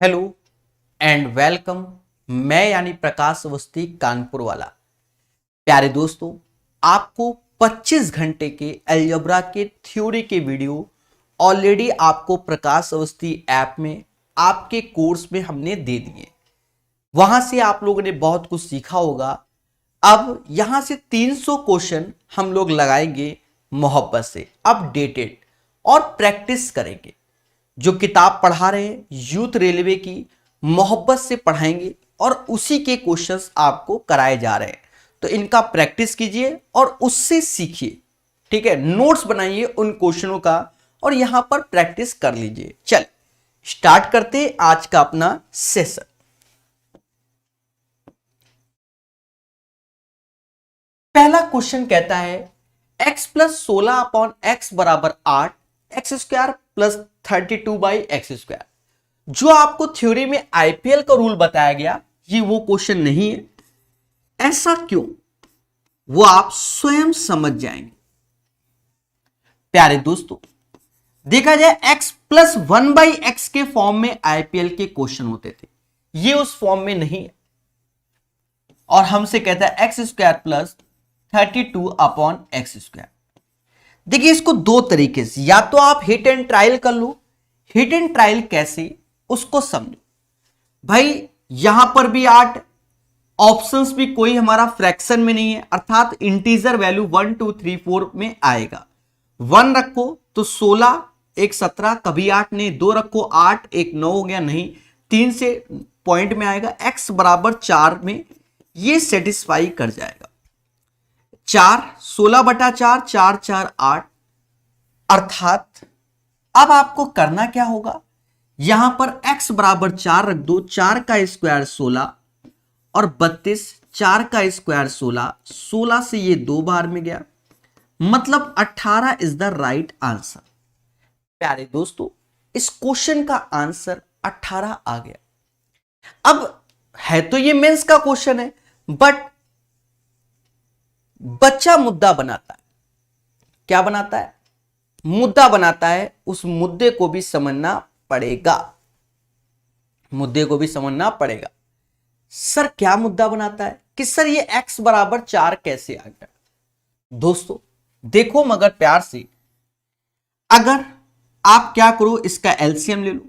Hello and welcome. मैं यानी प्रकाश अवस्थी कानपुर वाला। प्यारे दोस्तों, आपको 25 घंटे के अलजेब्रा के थ्योरी के वीडियो ऑलरेडी आपको प्रकाश अवस्थी ऐप में आपके कोर्स में हमने दे दिए। वहां से आप लोगों ने बहुत कुछ सीखा होगा। अब यहां से 300 क्वेश्चन हम लोग लगाएंगे मोहब्बत से, अपडेटेड, और प्रैक्टिस करेंगे। जो किताब पढ़ा रहे हैं यूथ रेलवे की, मोहब्बत से पढ़ाएंगे और उसी के क्वेश्चंस आपको कराए जा रहे हैं। तो इनका प्रैक्टिस कीजिए और उससे सीखिए। ठीक है, नोट्स बनाइए उन क्वेश्चनों का और यहां पर प्रैक्टिस कर लीजिए। चल स्टार्ट करते हैं आज का अपना सेशन। पहला क्वेश्चन कहता है x प्लस 16/x बराबर 8, एक्स स्क्वायर प्लस 32/x²। जो आपको थ्योरी में आईपीएल का रूल बताया गया, ये वो क्वेश्चन नहीं है। ऐसा क्यों, वो आप स्वयं समझ जाएंगे। प्यारे दोस्तों, देखा जाए x प्लस 1/x के फॉर्म में आईपीएल के क्वेश्चन होते थे, ये उस फॉर्म में नहीं है। और हमसे कहता है एक्स स्क्वायर प्लस 32/x²। देखिए, इसको दो तरीके से, या तो आप हिट एंड ट्रायल कर लो। हिट एंड ट्रायल कैसे, उसको समझो। भाई यहां पर भी 8, ऑप्शंस भी कोई हमारा फ्रैक्शन में नहीं है, अर्थात इंटीजर वैल्यू 1 2 3 4 में आएगा। 1 रखो तो 16, एक 17, कभी 8 नहीं। 2 रखो 8, एक 9 हो गया, नहीं। 3 से पॉइंट में आएगा, x बराबर 4 में ये सेटिस्फाई कर जाएगा। 4, 16/4, 4 4 8। अर्थात अब आपको करना क्या होगा, यहां पर x बराबर 4 रख दो। 4 का स्क्वायर 16 और 32, 4 का स्क्वायर 16, 16 से ये 2 बार में गया, मतलब 18 इज द राइट आंसर। प्यारे दोस्तों, इस क्वेश्चन का आंसर 18 आ गया। अब है तो ये मेंस का क्वेश्चन है, बट बच्चा मुद्दा बनाता है। क्या बनाता है? मुद्दा बनाता है। उस मुद्दे को भी समझना पड़ेगा। मुद्दे को भी समझना पड़ेगा। सर क्या मुद्दा बनाता है कि सर ये x बराबर 4 कैसे आ गया? दोस्तों देखो, मगर प्यार से, अगर आप क्या करो, इसका एलसीएम ले लो,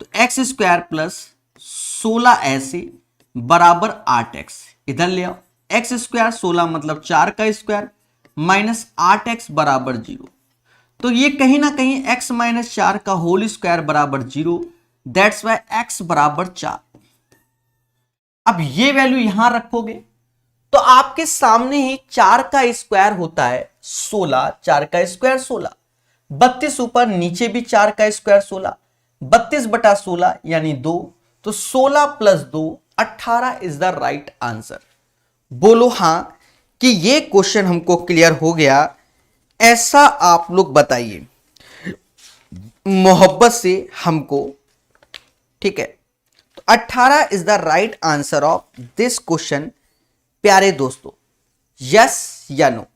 तो एक्स स्क्वायर प्लस 16 ऐसे बराबर 8x। इधर ले आओ, एक्स स्क्वायर 16 मतलब 4 का स्क्वायर माइनस 8x बराबर 0। तो ये कहीं ना कहीं x माइनस 4 का होल स्क्वायर बराबर 0, दैट्स वाई x बराबर 4। अब ये वैल्यू यहां रखोगे तो आपके सामने ही 4 का स्क्वायर होता है 16, 4 का स्क्वायर 16, 32 ऊपर, नीचे भी 4 का स्क्वायर 16, 32/16 यानी 2। तो 16 plus 2 18 is the right answer. बोलो हां कि ये क्वेश्चन हमको क्लियर हो गया, ऐसा आप लोग बताइए मोहब्बत से हमको। ठीक है, तो 18 is the right answer of this question. प्यारे दोस्तों, यस या नो?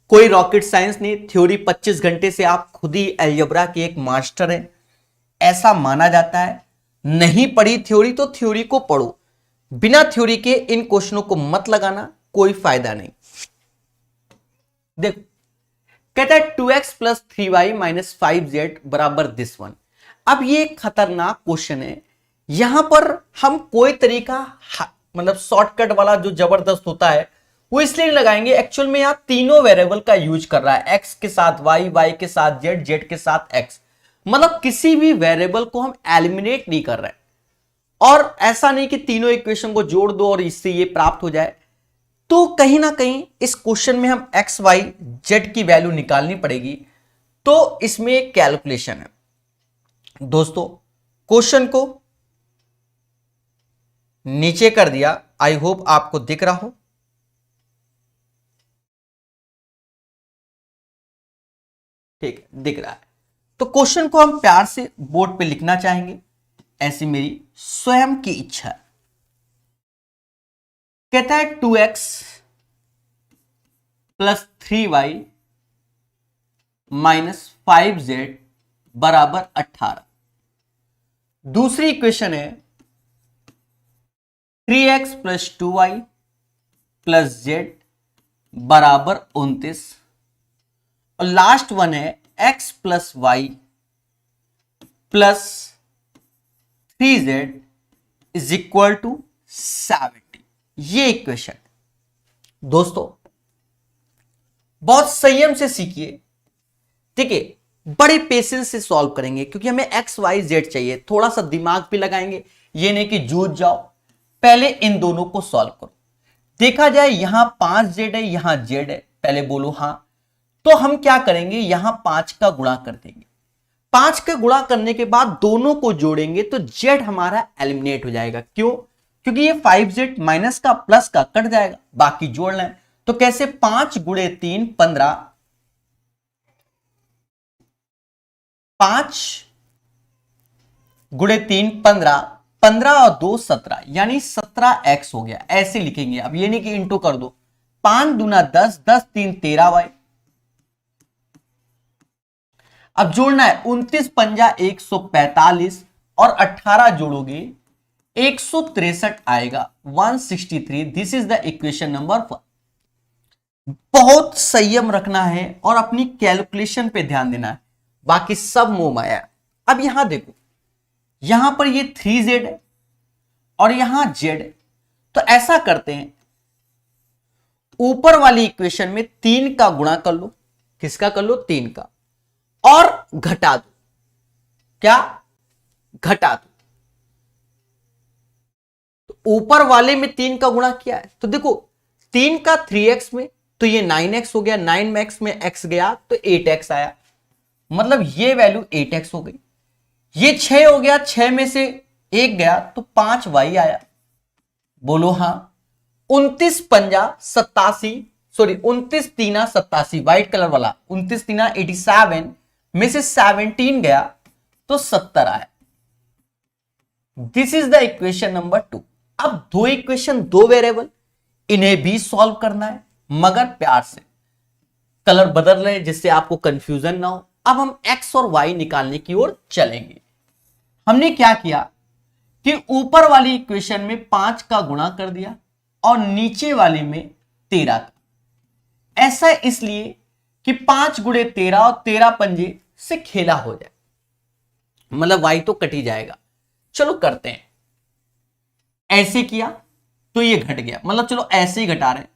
कोई रॉकेट साइंस नहीं, थ्योरी 25 घंटे से आप खुद ही अलजेब्रा के एक मास्टर हैं, ऐसा माना जाता है। नहीं पढ़ी थ्योरी तो थ्योरी को पढ़ो, बिना थ्योरी के इन क्वेश्चनों को मत लगाना, कोई फायदा नहीं। देखो, कहता है 2x plus 3y minus 5z बराबर दिस वन। अब ये खतरनाक क्वेश्चन है। यहां पर हम कोई तरीका मतलब शॉर्टकट वाला जो जबरदस्त होता है वो इसलिए नहीं लगाएंगे। एक्चुअल में यहां तीनों वेरिएबल का यूज कर रहा है, x के साथ y, y के साथ z, z के साथ x। मतलब किसी भी वेरिएबल को हम एलिमिनेट नहीं कर रहे हैं। और ऐसा नहीं कि तीनों इक्वेशन को जोड़ दो और इससे ये प्राप्त हो जाए। तो कहीं ना कहीं इस क्वेश्चन में हम x, y, z की वैल्यू निकालनी पड़ेगी। तो इसमें एक कैलकुलेशन है। दोस्तों क्वेश्चन को नीचे कर दिया, आई होप आपको दिख रहा हो। ठीक है, दिख रहा है। तो क्वेश्चन को हम प्यार से बोर्ड पे लिखना चाहेंगे, ऐसी मेरी स्वयं की इच्छा है। कहता है 2x plus 3y minus 5z बराबर 18। दूसरी इक्वेशन है 3x plus 2y plus z बराबर 29, और लास्ट वन है x plus y plus 3z is equal to 70। ये इक्वेशन दोस्तों बहुत संयम से सीखिए, ठीक है, बड़े पेशेंस से सॉल्व करेंगे क्योंकि हमें एक्स वाई जेड चाहिए। थोड़ा सा दिमाग भी लगाएंगे, ये नहीं कि जूझ जाओ। पहले इन दोनों को सॉल्व करो। देखा जाए यहां 5z है, यहां z है, पहले बोलो हां। तो हम क्या करेंगे, यहां 5 का गुणा कर देंगे। 5 का गुणा करने के बाद दोनों को जोड़ेंगे तो z हमारा एलिमिनेट हो जाएगा। क्यों? क्योंकि ये 5z माइनस का प्लस का कट जाएगा, बाकी जोड़ लें। तो कैसे, 5 गुणे 3 15, 5 गुणे 3 15, 15 और 2 17, यानी 17x हो गया। ऐसे लिखेंगे, अब ये नहीं कि इंटू कर दो। 5 दूना 10, 10 3 13y। अब जोड़ना है 29 पंजा 145 और 18 जोड़ोगे 163 आएगा, 163। This is the equation number 1। बहुत संयम रखना है और अपनी कैलकुलेशन पे ध्यान देना है, बाकी सब मोह माया। अब यहां देखो, यहां पर ये 3z है और यहां z है। तो ऐसा करते हैं, ऊपर वाली इक्वेशन में 3 का गुणा कर लो। किसका कर लो? 3 का, और घटा दो। क्या? घटा दो। तो ऊपर वाले में 3 का गुणा किया है, तो देखो 3 का 3x में तो ये 9x हो गया, 9x में x गया तो 8x आया, मतलब ये वैल्यू 8x हो गई। ये 6 हो गया, 6 में से 1 गया तो 5y आया। बोलो हां। 29 पंजा 87, सॉरी 29 तीना 87, व्हाइट कलर वाला 29 तीना 87 में से 17 गया तो 70 आया। This is the equation number 2। अब दो इक्वेशन, दो वेरिएबल, इन्हें भी सॉल्व करना है मगर प्यार से। कलर बदल रहे हैं जिससे आपको कंफ्यूजन ना हो। अब हम x और y निकालने की ओर चलेंगे। हमने क्या किया कि ऊपर वाली इक्वेशन में 5 का गुणा कर दिया और नीचे वाली में 13 का। ऐसा इसलिए कि 5 गुणे 13 और 13 पंजे से खेला हो जाए, मतलब y तो कट ही जाएगा। चलो करते हैं। ऐसे किया तो ये घट गया, मतलब चलो ऐसे ही घटा रहे हैं।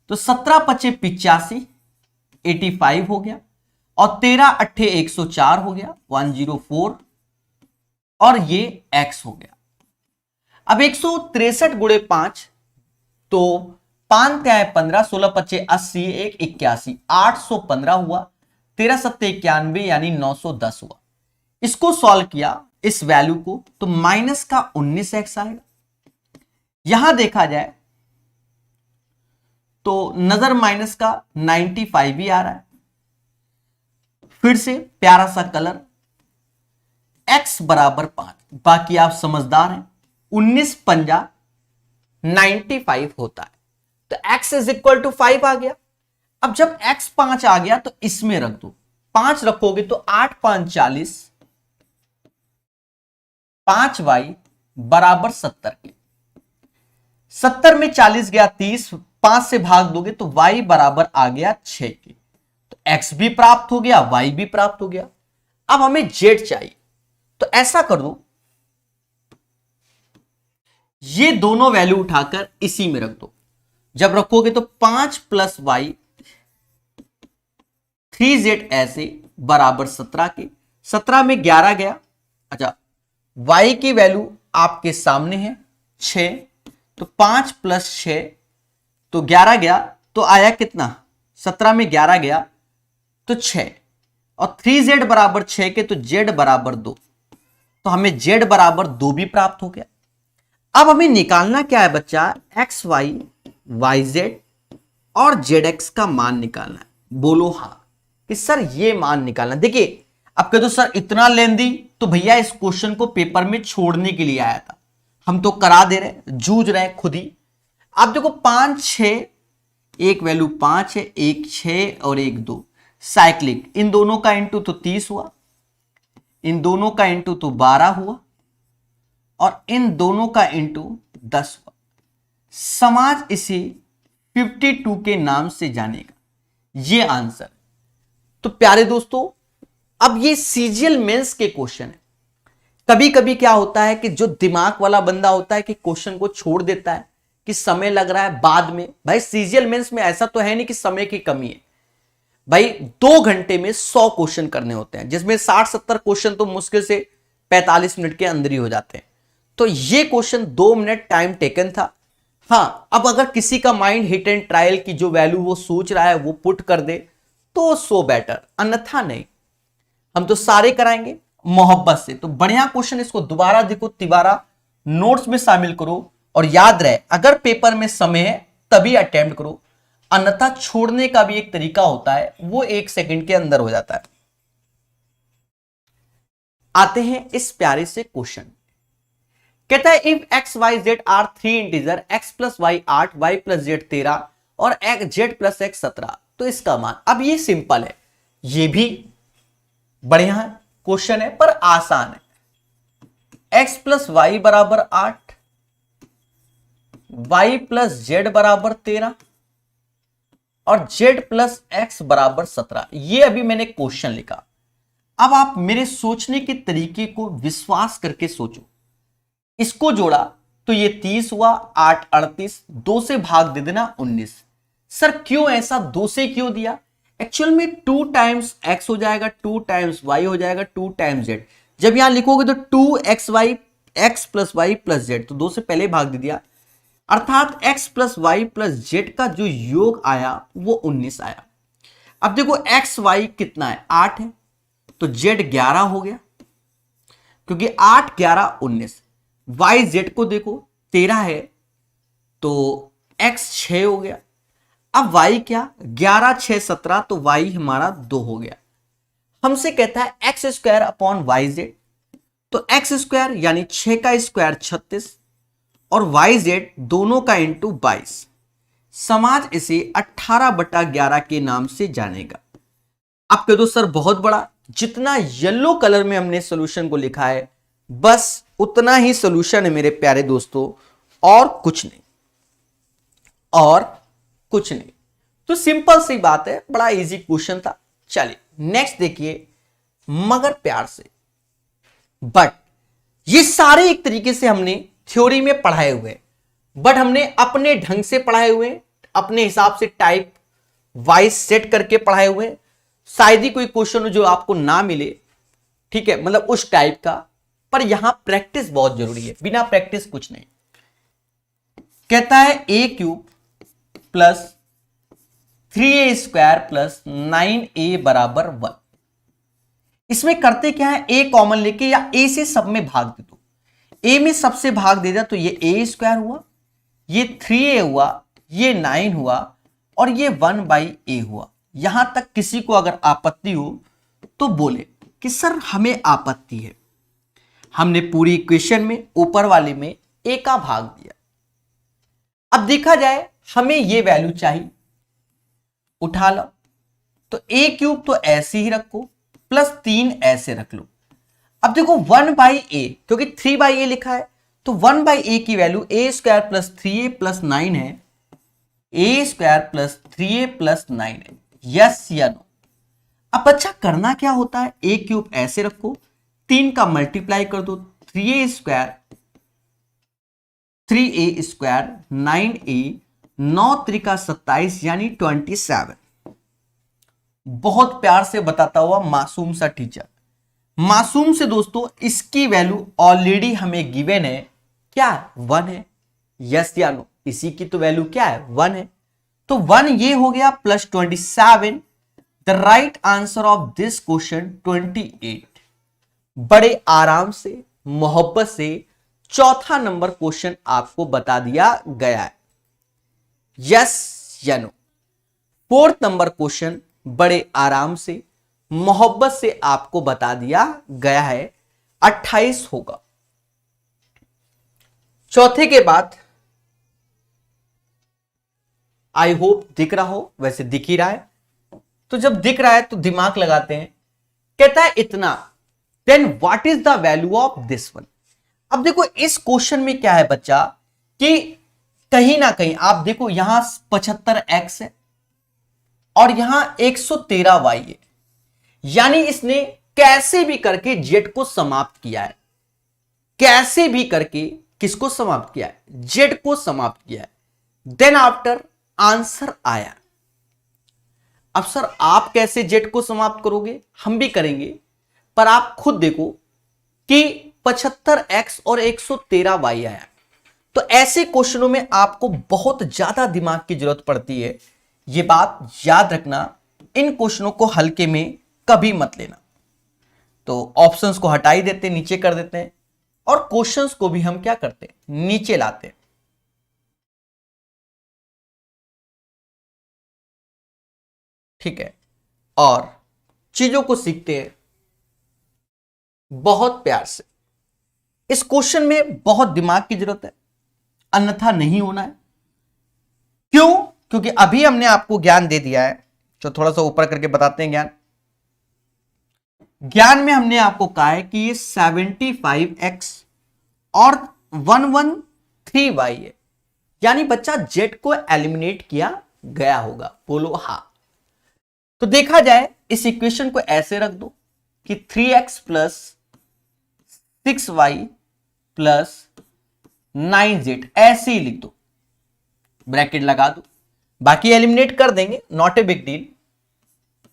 तो 17 पचे 85, 85 हो गया, और 13 अट्ठे 104 हो गया, 104, और ये x हो गया। अब 163 गुणे 5, तो 5 क्या है 15, 16 पचे 80, 1 81, 815 हुआ, 13 सत्ते 91 यानी 910 हुआ। इसको सॉल्व किया इस वैल्यू को, तो माइनस का 19x आएगा। यहां देखा जाए तो नजर माइनस का 95 भी आ रहा है। फिर से प्यारा सा कलर, x बराबर 5, बाकी आप समझदार हैं। 19 पंजा 95 होता है, तो x इज इक्वल टू 5 आ गया। अब जब x 5 आ गया तो इसमें रख दो, 5 रखोगे तो 8 5 40, 5y बराबर 70 के। 70 में 40 गया 30, 5 से भाग दोगे तो y बराबर आ गया 6 के। तो x भी प्राप्त हो गया, y भी प्राप्त हो गया। अब हमें z चाहिए, तो ऐसा कर दो, ये दोनों वैल्यू उठाकर इसी में रख दो। जब रखोगे तो 5 प्लस वाई 3z ऐसे बराबर 17 के। 17 में 11 गया, अच्छा y की वैल्यू आपके सामने है 6, तो 5 प्लस 6 तो 11 गया, तो आया कितना, 17 में 11 गया तो 6, और 3z बराबर 6 के, तो z बराबर 2, तो हमें z बराबर 2 भी प्राप्त हो गया। अब हमें निकालना क्या है बच्चा, एक्स वाई वाई जेड और जेड एक्स का मान निकालना है। बोलो हाँ कि सर ये मान निकालना। देखिए अब कह दो सर इतना लेंदी, तो भैया इस क्वेश्चन को पेपर में छोड़ने के लिए आया था, हम तो करा दे रहे, जूझ रहे खुद ही। आप देखो 5 6, एक वैल्यू 5 है, एक 6 और एक 2, साइक्लिक। इन दोनों का इंटू तो 30 हुआ, इन दोनों का इंटू तो 12 हुआ, और इन दोनों का इंटू 10 हुआ। समाज इसे 52 के नाम से जानेगा, ये आंसर। तो प्यारे दोस्तों, अब ये सीजीएल मेंस के क्वेश्चन है। कभी कभी क्या होता है कि जो दिमाग वाला बंदा होता है कि क्वेश्चन को छोड़ देता है कि समय लग रहा है बाद में। भाई सीजीएल मेंस में ऐसा तो है नहीं कि समय की कमी है। भाई 2 घंटे में 100 क्वेश्चन करने होते हैं, जिसमें 60-70 क्वेश्चन तो मुश्किल से 45 मिनट के अंदर ही हो जाते हैं। तो ये क्वेश्चन 2 मिनट टाइम टेकन था। हाँ, अब अगर किसी का माइंड हिट एंड ट्रायल की जो वैल्यू वो सोच रहा है वो पुट कर दे तो सो बेटर, अन्यथा नहीं। हम तो सारे कराएंगे मोहब्बत से। तो बढ़िया क्वेश्चन, इसको दोबारा देखो, तिबारा नोट्स में शामिल करो और याद रहे अगर पेपर में समय है तभी अटेम्प्ट करो, अन्यथा छोड़ने का भी एक तरीका होता है, वो 1 सेकंड के अंदर हो जाता है। आते हैं इस प्यारे से क्वेश्चन। कहता है if x y z are 3 integer, x plus y 8, y plus z 13 और जेड प्लस एक्स 17, तो इसका मान। अब ये सिंपल है, ये भी बढ़िया है क्वेश्चन है पर आसान है। एक्स प्लस वाई बराबर 8, वाई प्लस जेड बराबर 13 और जेड प्लस एक्स बराबर 17। ये अभी मैंने क्वेश्चन लिखा। अब आप मेरे सोचने के तरीके को विश्वास करके सोचो। इसको जोड़ा तो ये 30 हुआ, 8 38, 2 से भाग दे देना 19। सर क्यों ऐसा 2 से क्यों दिया? एक्चुअल में 2 टाइम्स x हो जाएगा, 2 टाइम्स y हो जाएगा, 2 टाइम्स z। जब यहां लिखोगे तो 2xy x plus y plus z, तो 2 से पहले भाग दे दिया, अर्थात x plus y plus z का जो योग आया वो 19 आया। अब देखो x y कितना है, 8 है, तो z 11 हो गया, क्योंकि 8 11 19। y z को देखो 13 है, तो x 6 हो गया। अब y क्या, 11 6 17, तो y हमारा 2 हो गया। हमसे कहता है x square upon y z, तो एक्स स्क्वायर यानी 6 का स्क्वायर 36 और वाई जेड दोनों का इंटू 22। समाज इसे 18/11 के नाम से जानेगा। आप कह दो सर बहुत बड़ा, जितना येलो कलर में हमने सॉल्यूशन को लिखा है बस उतना ही सॉल्यूशन है मेरे प्यारे दोस्तों, और कुछ नहीं, और कुछ नहीं। तो सिंपल सी बात है, बड़ा इजी क्वेश्चन था। चलिए नेक्स्ट देखिए, मगर प्यार से। बट ये सारे एक तरीके से हमने थ्योरी में पढ़ाए हुए, बट हमने अपने ढंग से पढ़ाए हुए, अपने हिसाब से टाइप वाइज सेट करके पढ़ाए हुए। शायद ही कोई क्वेश्चन हो जो आपको ना मिले, ठीक है, मतलब उस टाइप का। पर यहां प्रैक्टिस बहुत जरूरी है, बिना प्रैक्टिस कुछ नहीं। कहता है a cube plus 3a square plus 9a बराबर 1। इसमें करते क्या है, a कॉमन लेके या a से सब में भाग दे दो। a में सबसे भाग दे दिया तो ये a स्क्वायर हुआ, ये 3a हुआ, ये 9 हुआ और ये 1/a हुआ। यहां तक किसी को अगर आपत्ति हो तो बोले कि सर हमें आपत्ति है, हमने पूरी इक्वेशन में ऊपर वाले में a का भाग दिया। अब देखा जाए हमें ये वैल्यू चाहिए, उठा लो, तो a क्यूब तो ऐसे ही रखो प्लस 3 ऐसे रख लो। अब देखो 1/a, क्योंकि 3/a लिखा है तो 1/a की value a square plus 3a plus 9 है, a square plus 3a plus 9 है। यस या नो? अब बच्चा करना क्या होता है, a क्यूब ऐसे रखो, 3 का मल्टीप्लाई कर दो, 3a square 3a square 9a, 9 Trika 27 यानी 27। बहुत प्यार से बताता हुआ मासूम सा टीचर। मासूम से दोस्तों इसकी वैल्यू ऑलरेडी हमें गिवन है, क्या 1 है। यस या नो? इसी की तो वैल्यू क्या है, 1 है। तो 1 ये हो गया plus 27। The right answer of this question 28। बड़े आराम से मोहब्बत से चौथा नंबर क्वेश्चन आपको बता दिया गया है। यस या नो? 4th नंबर क्वेश्चन बड़े आराम से मोहब्बत से आपको बता दिया गया है, 28 होगा। चौथे के बाद आई होप दिख रहा हो, वैसे दिख ही रहा है, तो जब दिख रहा है तो दिमाग लगाते हैं। कहता है इतना, then what is the value of this one. अब देखो इस क्वेश्चन में क्या है बच्चा कि कहीं ना कहीं आप देखो यहां 75x है और यहां 113y है, यानी इसने कैसे भी करके जेड को समाप्त किया है, कैसे भी करके किसको समाप्त किया है, जेड को समाप्त किया है। देन आफ्टर आंसर आया। अब सर आप कैसे जेड को समाप्त करोगे, हम भी करेंगे, पर आप खुद देखो कि 75x और 113y आया। तो ऐसे क्वेश्चनों में आपको बहुत ज्यादा दिमाग की जरूरत पड़ती है, यह बात याद रखना। इन क्वेश्चनों को हल्के में कभी मत लेना। तो ऑप्शंस को हटा ही देते, नीचे कर देते हैं, और क्वेश्चंस को भी हम क्या करते हैं, नीचे लाते हैं। ठीक है, और चीजों को सीखते हैं बहुत प्यार से। इस क्वेश्चन में बहुत दिमाग की जरूरत है, अन्यथा नहीं होना है। क्यों? क्योंकि अभी हमने आपको ज्ञान दे दिया है, जो थोड़ा सा ऊपर करके बताते हैं। ज्ञान में हमने आपको कहा है कि ये 75x और 113y है, यानी बच्चा जेड को एलिमिनेट किया गया होगा। बोलो हाँ। तो देखा जाए इस इक्वेशन को ऐसे रख दो कि 3x plus 6y plus 9z, ऐसे ही लिख दो, ब्रैकेट लगा दो, बाकी एलिमिनेट कर देंगे, नॉट ए बिग डील।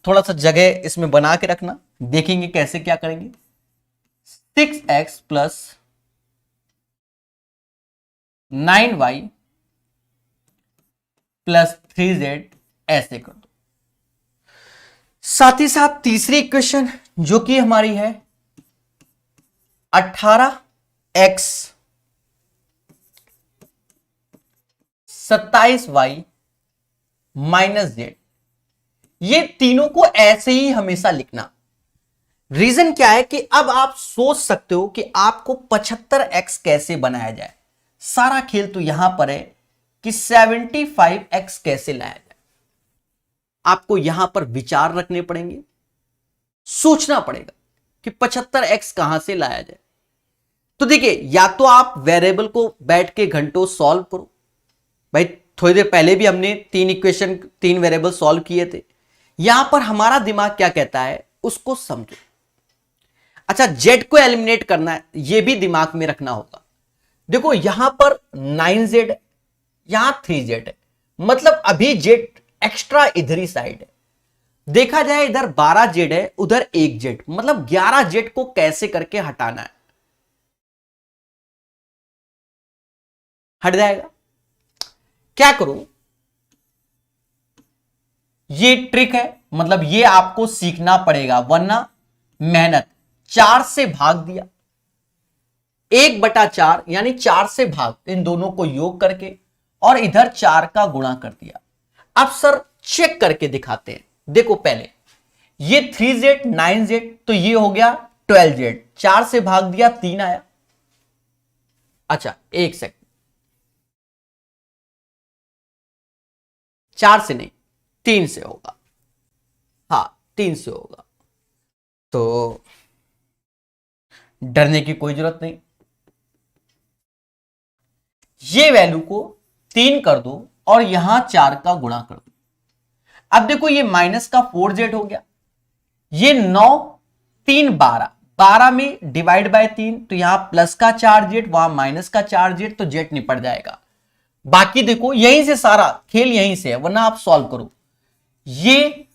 थोड़ा सा जगह इसमें बना के रखना, देखेंगे कैसे क्या करेंगे। 6x plus 9y plus 3z, ऐसे कर दो। साथ ही साथ तीसरी इक्वेशन जो कि हमारी है 18x 27y माइनस जेड, ये तीनों को ऐसे ही हमेशा लिखना। रीजन क्या है कि अब आप सोच सकते हो कि आपको 75x कैसे बनाया जाए। सारा खेल तो यहां पर है कि 75x कैसे लाया जाए। आपको यहां पर विचार रखने पड़ेंगे, सोचना पड़ेगा कि 75x कहां से लाया जाए। तो देखिए, या तो आप वेरिएबल को बैठ के घंटों सॉल्व करो। भाई थोड़ी देर पहले भी हमने 3 वेरिएबल सॉल्व किए थे। यहां पर हमारा दिमाग क्या कहता है उसको समझो। अच्छा, जेड को एलिमिनेट करना है, यह भी दिमाग में रखना होगा। देखो यहां पर 9z है, यहां 3z है, मतलब अभी जेड एक्स्ट्रा इधर ही साइड है। देखा जाए इधर 12z है, उधर 1z, मतलब 11z को कैसे करके हटाना है, हट जाएगा। क्या करूं, ये ट्रिक है, मतलब ये आपको सीखना पड़ेगा, वरना मेहनत। 4 से भाग दिया, 1/4 यानी 4 से भाग, इन दोनों को योग करके, और इधर 4 का गुणा कर दिया। अब सर चेक करके दिखाते हैं। देखो पहले ये 3z 9z, तो ये हो गया 12z, 4 से भाग दिया 3 आया। अच्छा एक सेकंड, 4 से नहीं 3 से होगा, हाँ 3 से होगा। तो डरने की कोई जरूरत नहीं, ये वैल्यू को 3 कर दो और यहां 4 का गुणा कर दो। अब देखो ये माइनस का 4z हो गया, ये 9 3 12, 12 में डिवाइड बाय 3, तो यहां प्लस का 4z, वहां माइनस का 4z, तो z निपट जाएगा। बाकी देखो यहीं से सारा खेल यहीं से है, वरना आप सॉल्व करो। ये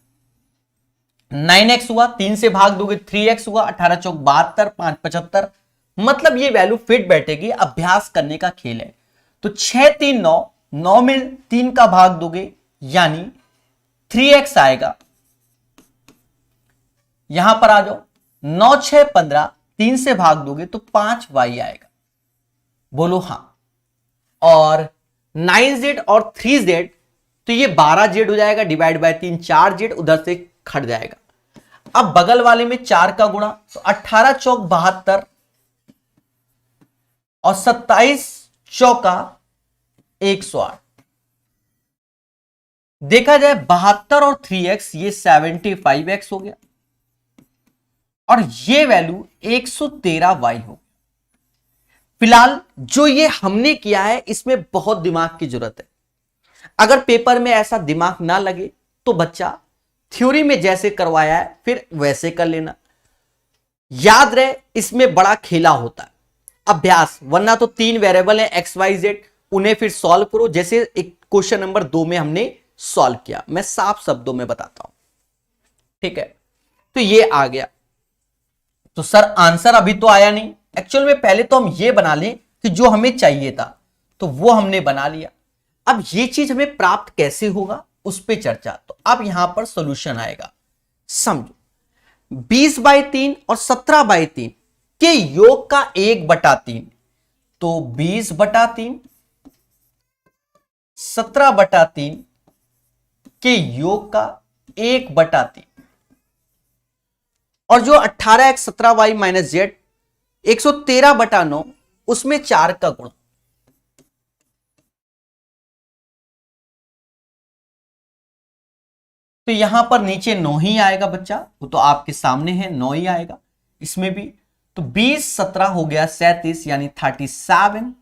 9x हुआ, 3 से भाग दोगे 3x हुआ, 18 चौक 72, 5 75, मतलब ये वैल्यू फिट बैठेगी। अभ्यास करने का खेल है। तो 6 3 9, 9 में 3 का भाग दोगे यानी 3x आएगा। यहां पर आ जाओ, 9 6 15, 3 से भाग दोगे तो 5y आएगा। बोलो हां। और 9z और 3z, तो ये 12z हो जाएगा, डिवाइड बाय 3 4z, उधर से खट जाएगा। अब बगल वाले में 4 का गुणा, तो 18 चौक 72 और 27 चौका 108। देखा जाए 72 और 3x, ये 75x हो गया, और ये वैल्यू 113y हो। फिलहाल जो ये हमने किया है इसमें बहुत दिमाग की जरूरत है। अगर पेपर में ऐसा दिमाग ना लगे तो बच्चा थ्योरी में जैसे करवाया है फिर वैसे कर लेना। याद रहे इसमें बड़ा खेला होता है, अभ्यास, वरना तो 3 वेरिएबल है एक्स वाई जेड, उन्हें फिर सॉल्व करो जैसे एक क्वेश्चन नंबर 2 में हमने सॉल्व किया। मैं साफ शब्दों में बताता हूं, ठीक है। तो ये आ गया। तो सर आंसर अभी तो आया नहीं, एक्चुअल में पहले तो हम ये बना लें कि जो हमें चाहिए था, तो वो हमने बना लिया। अब ये चीज हमें प्राप्त कैसे होगा उस पर चर्चा। तो अब यहां पर सॉल्यूशन आएगा, समझो 20/3 और 17/3 के योग का 1/3, तो 20/3 17/3 के योग का 1/3, और जो 18x17y माइनस जेड 113/9 उसमें 4 का गुण। तो यहां पर नीचे 9 ही आएगा बच्चा, वो तो आपके सामने है, 9 ही आएगा इसमें भी। तो 20 17 हो गया 37 यानी 37,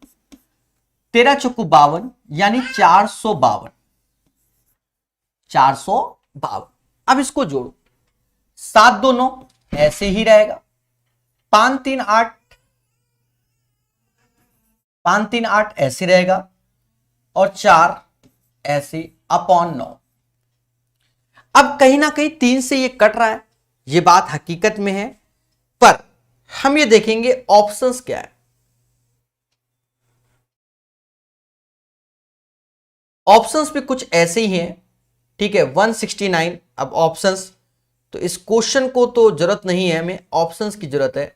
13 चौको 52 यानी 452, 452। अब इसको जोड़ो, 7 2 9 ऐसे ही रहेगा, 5 3 8, 5 3 8 ऐसे रहेगा, और 4 ऐसे अपॉन 9। अब कहीं ना कहीं 3 से ये कट रहा है, ये बात हकीकत में है, पर हम ये देखेंगे ऑप्शंस क्या है। ऑप्शंस भी कुछ ऐसे ही हैं, ठीक है। 169। अब ऑप्शंस, तो इस क्वेश्चन को तो जरूरत नहीं है, हमें ऑप्शंस की जरूरत है।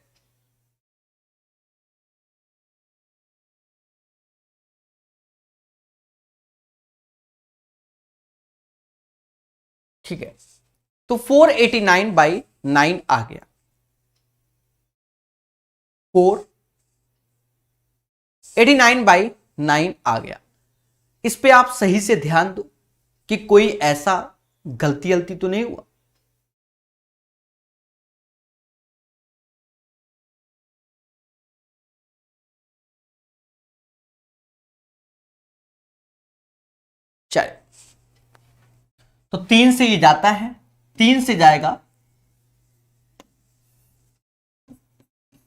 ठीक है, तो 489/9 आ गया, 489/9 आ गया। इस पे आप सही से ध्यान दो कि कोई ऐसा गलती तो नहीं हुआ। चलिए, तो 3 से ये जाता है, 3 से जाएगा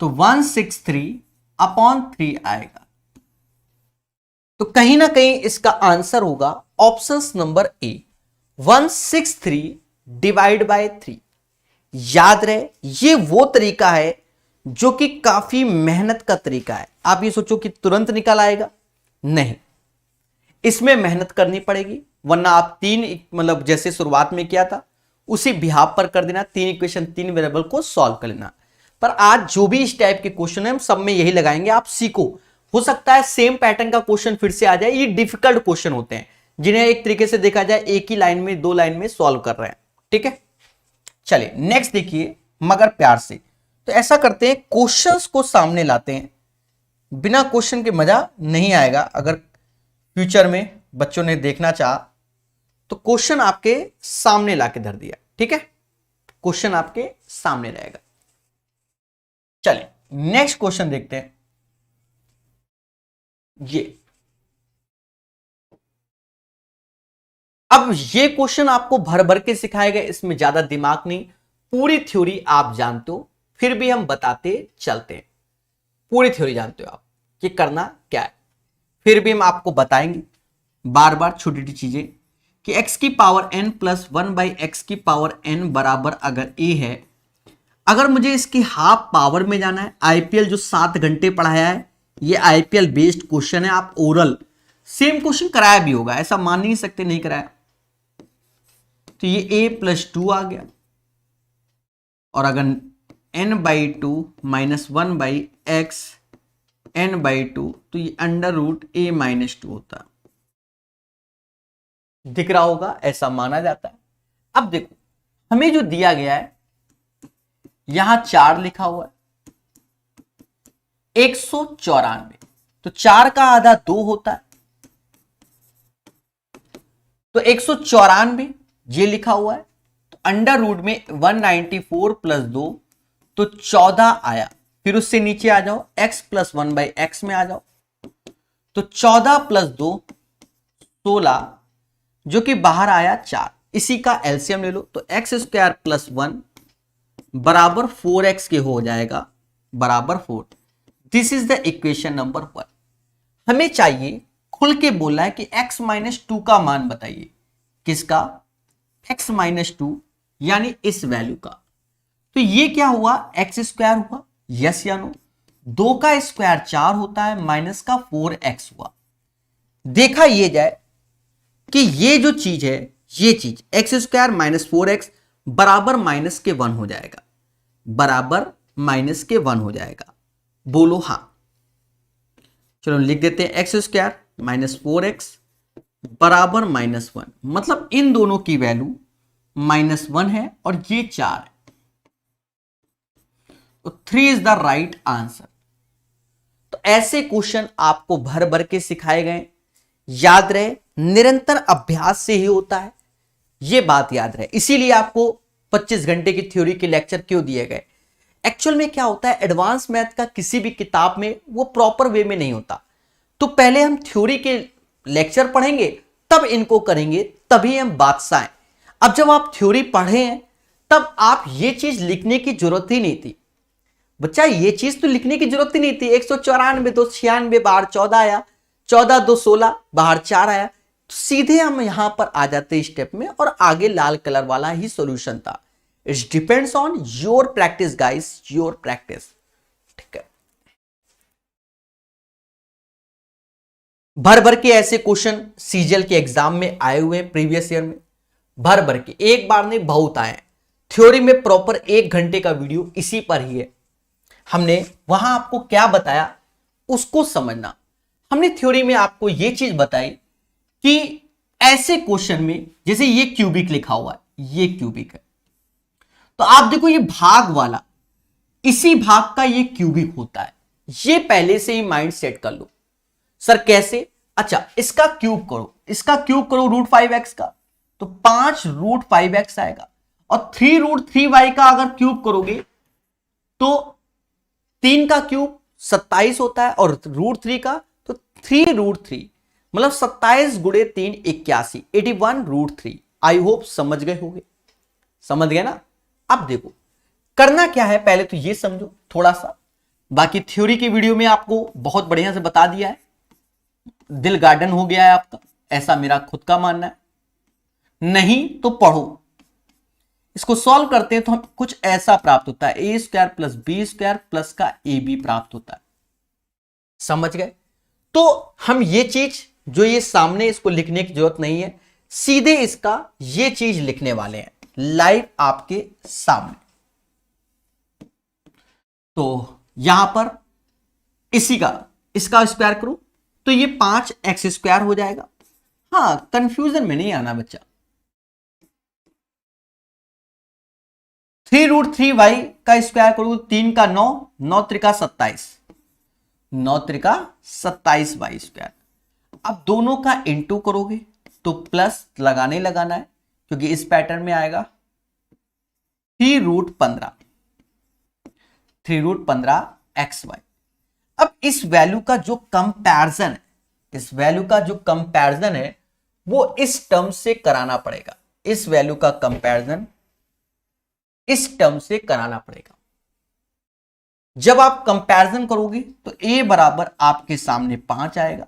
तो 163/3 आएगा। तो कहीं ना कहीं इसका आंसर होगा ऑप्शंस नंबर ए, 163/3। याद रहे ये वो तरीका है जो कि काफी मेहनत का तरीका है। आप ये सोचो कि तुरंत निकल आएगा, नहीं, इसमें मेहनत करनी पड़ेगी, वरना आप 3 मतलब जैसे शुरुआत में किया था उसी बिहाफ पर कर देना, 3 इक्वेशन 3 वेरिएबल को सॉल्व कर लेना। पर आज जो भी इस टाइप के क्वेश्चन है हम सब में यही लगाएंगे, आप सीखो। हो सकता है सेम पैटर्न का क्वेश्चन फिर से आ जाए, ये डिफिकल्ट क्वेश्चन होते हैं जिन्हें एक तरीके से देखा जाए एक ही लाइन में 2 लाइन में सॉल्व कर रहे हैं, ठीक है। चलिए नेक्स्ट देखिए, मगर प्यार से। तो ऐसा करते हैं, क्वेश्चंस को सामने लाते हैं, बिना क्वेश्चन के मजा नहीं आएगा। अगर फ्यूचर में बच्चों ने देखना चाहा तो क्वेश्चन आपके सामने लाके धर दिया, ठीक है, क्वेश्चन आपके सामने रहेगा। चलिए नेक्स्ट क्वेश्चन देखते हैं। ये अब ये क्वेश्चन आपको भर भर के सिखाएगा, इसमें ज्यादा दिमाग नहीं, पूरी थ्योरी आप जानते हो, फिर भी हम बताते चलते हैं। पूरी थ्योरी जानते हो आप कि करना क्या है, फिर भी हम आपको बताएंगे बार बार छोटी छोटी चीजें कि x की पावर n प्लस 1/x की पावर n बराबर अगर a है, अगर मुझे इसकी हाफ पावर में जाना है, आईपीएल जो 7 घंटे पढ़ाया है, ये आईपीएल बेस्ड क्वेश्चन है, आप ओरल सेम क्वेश्चन कराया भी होगा, ऐसा मान नहीं सकते नहीं कराया। तो ये a + 2 आ गया, और अगर n/2 - 1/x n/2 तो ये √a - 2 होता है, दिख रहा होगा, ऐसा माना जाता है। अब देखो हमें जो दिया गया है, यहां 4 लिखा हुआ है, 194, तो 4 का आधा 2 होता है, तो 194 ये लिखा हुआ है, तो अंडर रूट में 194 + 2 तो 14 आया, फिर उससे नीचे आ जाओ, x प्लस 1/x में आ जाओ, तो 14 प्लस 2 16, जो कि बाहर आया 4। इसी का एलसीएम ले लो, तो एक्स स्क्वायर प्लस 1 बराबर 4x के हो जाएगा, बराबर 4। This is the equation number 1। हमें चाहिए, खुल के बोला है कि x माइनस 2 का मान बताइए। किसका? x माइनस 2, यानी इस वैल्यू का। तो ये क्या हुआ? एक्स स्क्वायर हुआ, यस या नो? 2 का स्क्वायर 4 होता है, माइनस का 4x हुआ। देखा ये जाए कि ये जो चीज है, ये चीज एक्स स्क्वायर माइनस 4x बराबर माइनस के 1 हो जाएगा, बराबर माइनस के 1 हो जाएगा। बोलो हाँ। चलो लिख देते हैं, एक्स स्क्वायर माइनस 4x बराबर माइनस 1, मतलब इन दोनों की वैल्यू माइनस 1 है और ये 4 है। तो 3 इज द राइट आंसर। तो ऐसे क्वेश्चन आपको भर भर के सिखाए गए। याद रहे, निरंतर अभ्यास से ही होता है, यह बात याद रहे। इसीलिए आपको 25 घंटे की थ्योरी के लेक्चर क्यों दिए गए। एक्चुअल में क्या होता है, एडवांस मैथ का किसी भी किताब में वो प्रॉपर वे में नहीं होता। तो पहले हम थ्योरी के लेक्चर पढ़ेंगे, तब इनको करेंगे, तभी हम बादशाह हैं। अब जब आप थ्योरी पढ़े हैं, तब आप ये चीज लिखने की जरूरत ही नहीं थी। बच्चा ये चीज तो लिखने की जरूरत ही नहीं थी। 194 2 96 बाहर 14 आया, 14 2 16 बाहर 4 आया। तो सीधे हम यहां पर आ जाते स्टेप में, और आगे लाल कलर वाला ही सॉल्यूशन था। It's depends on your practice guys, your practice. ठीक है, भर भर के ऐसे क्वेश्चन सीजीएल के एग्जाम में आए हुए हैं, प्रीवियस ईयर में भर भर के, एक बार नहीं बहुत आए। थ्योरी में प्रॉपर 1 घंटे का वीडियो इसी पर ही है। हमने वहां आपको क्या बताया उसको समझना। हमने थ्योरी में आपको यह चीज बताई कि ऐसे क्वेश्चन में, जैसे ये क्यूबिक लिखा हुआ है, ये क्यूबिक है, तो आप देखो ये भाग वाला, इसी भाग का ये क्यूबिक होता है। ये पहले से ही माइंड सेट कर लो। सर कैसे? अच्छा, इसका क्यूब करो, इसका क्यूब करो √5x का, तो 5 √5x आएगा। और 3 √3y का अगर क्यूब करोगे तो 3 का क्यूब 27 होता है, और √3 का तो 3 √3, मतलब 27 गुणे 3 81, 81 √3। आई होप समझ गए होंगे, समझ गए ना। अब देखो करना क्या है, पहले तो ये समझो थोड़ा सा। बाकी थ्योरी की वीडियो में आपको बहुत बढ़िया से बता दिया है, दिल गार्डन हो गया है आपका, ऐसा मेरा खुद का मानना है। नहीं तो पढ़ो, इसको सॉल्व करते हैं तो हम कुछ ऐसा प्राप्त होता है, a square plus B square plus का ab प्राप्त होता है। समझ गए? तो हम ये चीज जो ये सामने, इसको लिखने की जरूरत नहीं है, सीधे इसका ये चीज लिखने वाले हैं लाइव आपके सामने। तो यहां पर इसी का, इसका स्क्वायर करो तो ये 5x स्क्वायर हो जाएगा। हाँ, कंफ्यूजन में नहीं आना बच्चा। 3 √3y का स्क्वायर करो, 3 का 9, 9 त्रिका 27, 9 त्रिका 27y स्क्वायर। अब दोनों का इंटू करोगे तो प्लस लगाना ही लगाना है, क्योंकि इस पैटर्न में आएगा 3√15, 3√15xy। अब इस वैल्यू का जो कंपैरिजन है, इस वैल्यू का जो कंपैरिजन है वो इस टर्म से कराना पड़ेगा। इस वैल्यू का कंपैरिजन इस टर्म से कराना पड़ेगा। जब आप कंपैरिजन करोगे तो a बराबर आपके सामने 5 आएगा,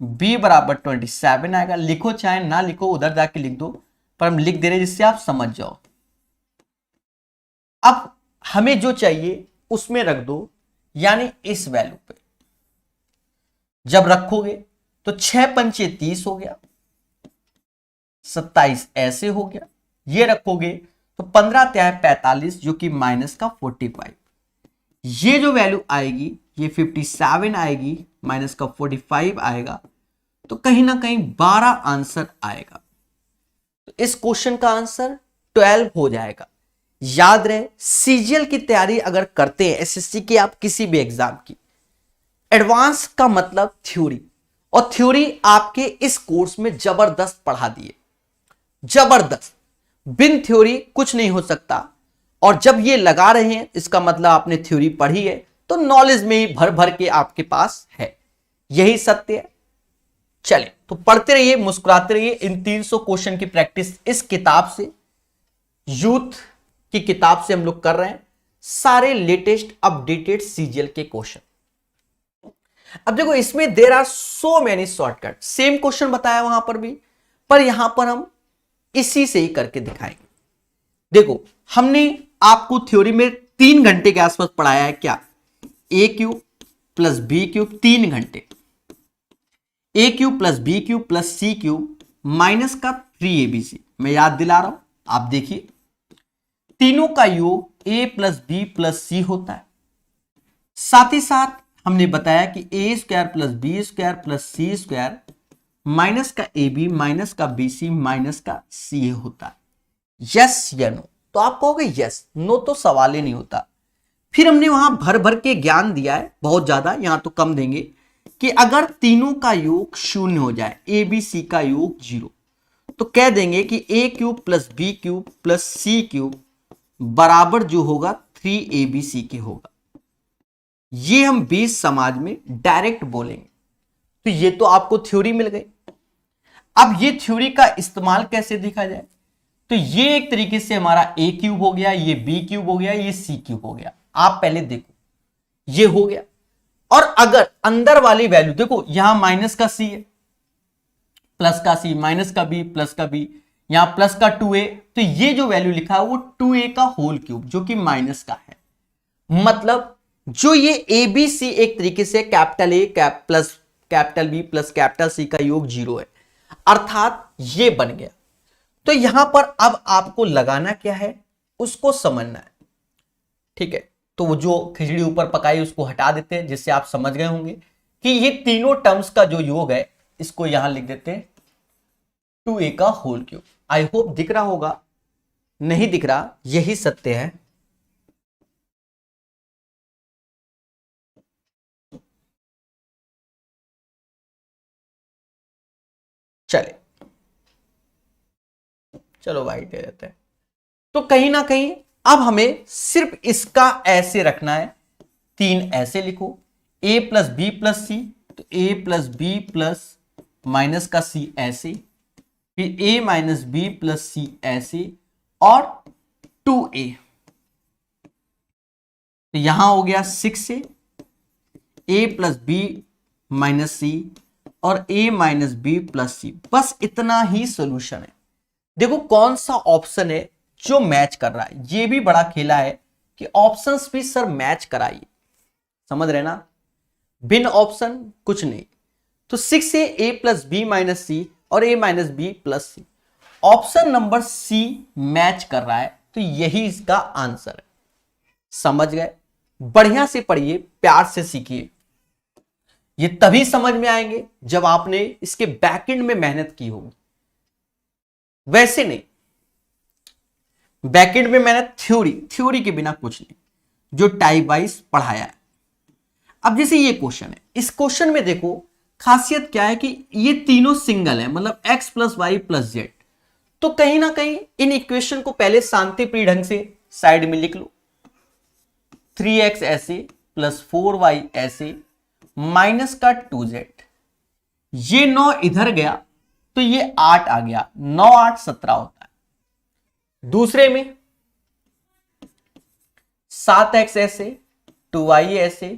b बराबर 27 आएगा। लिखो चाहे ना लिखो, उधर जाके लिख दो, पर हम लिख दे रहे जिससे आप समझ जाओ। अब हमें जो चाहिए उसमें रख दो, यानी इस वैल्यू पे जब रखोगे तो 6 पंचे 30 हो गया, 27 ऐसे हो गया। ये रखोगे तो 15 त्याय 45, जो कि माइनस का 45। ये जो वैल्यू आएगी ये 57 आएगी, माइनस का 45 आएगा, तो कहीं ना कहीं 12 आंसर आएगा। तो इस क्वेश्चन का आंसर 12 हो जाएगा। याद रहे, सीजीएल की तैयारी अगर करते हैं, एसएससी की, आप किसी भी एग्जाम की, एडवांस का मतलब थ्योरी, और थ्योरी आपके इस कोर्स में जबरदस्त पढ़ा दिए, जबरदस्त। बिन थ्योरी कुछ नहीं हो सकता। और जब ये लगा रहे हैं, इसका मतलब आपने थ्योरी पढ़ी है, तो नॉलेज में ही भर भर के आपके पास है, यही सत्य है। चले तो पढ़ते रहिए, मुस्कुराते रहिए। इन 300 क्वेश्चन की प्रैक्टिस इस किताब से, यूथ की किताब से हम लोग कर रहे हैं, सारे लेटेस्ट अपडेटेड सीजीएल के क्वेश्चन। अब देखो इसमें there are so many shortcut, same question बताया वहां पर भी, पर यहां पर हम इसी से ही करके दिखाएंगे। देखो हमने आपको थ्योरी में 3 घंटे के आसपास पढ़ाया है, क्या, A cube plus B cube 3 घंटे, A cube plus B cube plus C cube minus का 3abc। मैं याद दिला रहा हूं, आप देखिए तीनों का योग a plus B plus C होता है। साथ ही साथ हमने बताया कि A square plus B square plus C square minus का ए बी माइनस का बी सी माइनस का सी होता है। यस या नो? तो आप कहोगे यस, नो तो सवाल ही नहीं होता। फिर हमने वहां भर भर के ज्ञान दिया है, बहुत ज्यादा, यहां तो कम देंगे, कि अगर तीनों का योग 0 हो जाए, ए बी सी का योग 0, तो कह देंगे कि A cube plus B cube plus C cube बराबर जो होगा 3abc के होगा। ये हम 20 समाज में डायरेक्ट बोलेंगे। तो ये तो आपको थ्योरी मिल गई। अब ये थ्योरी का इस्तेमाल कैसे देखा जाए? तो ये एक तरीके से हमारा ए क्यूब हो गया, ये बी क्यूब हो गया, ये सी क्यूब हो गया। आप पहले देखो, ये हो गया। और अगर अंदर वाली वैल्यू देखो, यहां माइनस का सी है, प्लस का सी, माइनस का बी, प्लस का बी, यहां प्लस का 2a, तो ये जो वैल्यू लिखा है वो 2a का होल क्यूब, जो कि माइनस का है। मतलब जो ये ए बी सी एक तरीके से capital A plus capital B plus capital C का योग 0 है, अर्थात ये बन गया। तो यहां पर अब आपको लगाना क्या है, उसको समझना है। ठीक है, तो वो जो खिचड़ी ऊपर पकाई उसको हटा देते हैं, जिससे आप समझ गए होंगे कि ये तीनों टर्म्स का जो योग है, इसको यहां लिख देते हैं 2a का होल क्यूब। आई होप दिख रहा होगा, नहीं दिख रहा यही सत्य है। चले चलो वाइट दे देते हैं। तो कहीं ना कहीं अब हमें सिर्फ इसका ऐसे रखना है, 3 ऐसे लिखो, a plus B plus c, तो a plus B plus minus का c ऐसे, फिर a minus b plus c ऐसे, और 2a, तो यहां हो गया 6 से a plus b minus c और a माइनस बी प्लस सी। बस इतना ही सोल्यूशन है। देखो कौन सा ऑप्शन है जो मैच कर रहा है। ये भी बड़ा खेला है कि ऑप्शंस भी सर मैच कराइए, समझ रहे ना, बिन ऑप्शन कुछ नहीं। तो 6 से a plus b minus c और a minus b plus c, option number c match कर रहा है, तो यही इसका आंसर है। समझ गए? बढ़िया से पढ़िए, प्यार से सीखिए। ये तभी समझ में आएंगे जब आपने इसके बैकएंड में मेहनत की होगी, वैसे नहीं। बैकएंड में मेहनत थ्योरी के बिना कुछ नहीं, जो टाइप वाइज पढ़ाया है। अब जैसे ये क्वेश्चन है, इस क्वेश्चन में देखो खासियत क्या है कि ये तीनों सिंगल है, मतलब x plus y plus z. तो कहीं ना कहीं इन इक्वेशन को पहले शांतिप्रिय ढंग से साइड में लिख लो, 3x ऐसे प्लस 4y ऐसे माइनस का 2z, ये 9 इधर गया तो ये 8 आ गया, 9 8 17 होता है। दूसरे में 7x ऐसे, 2y ऐसे,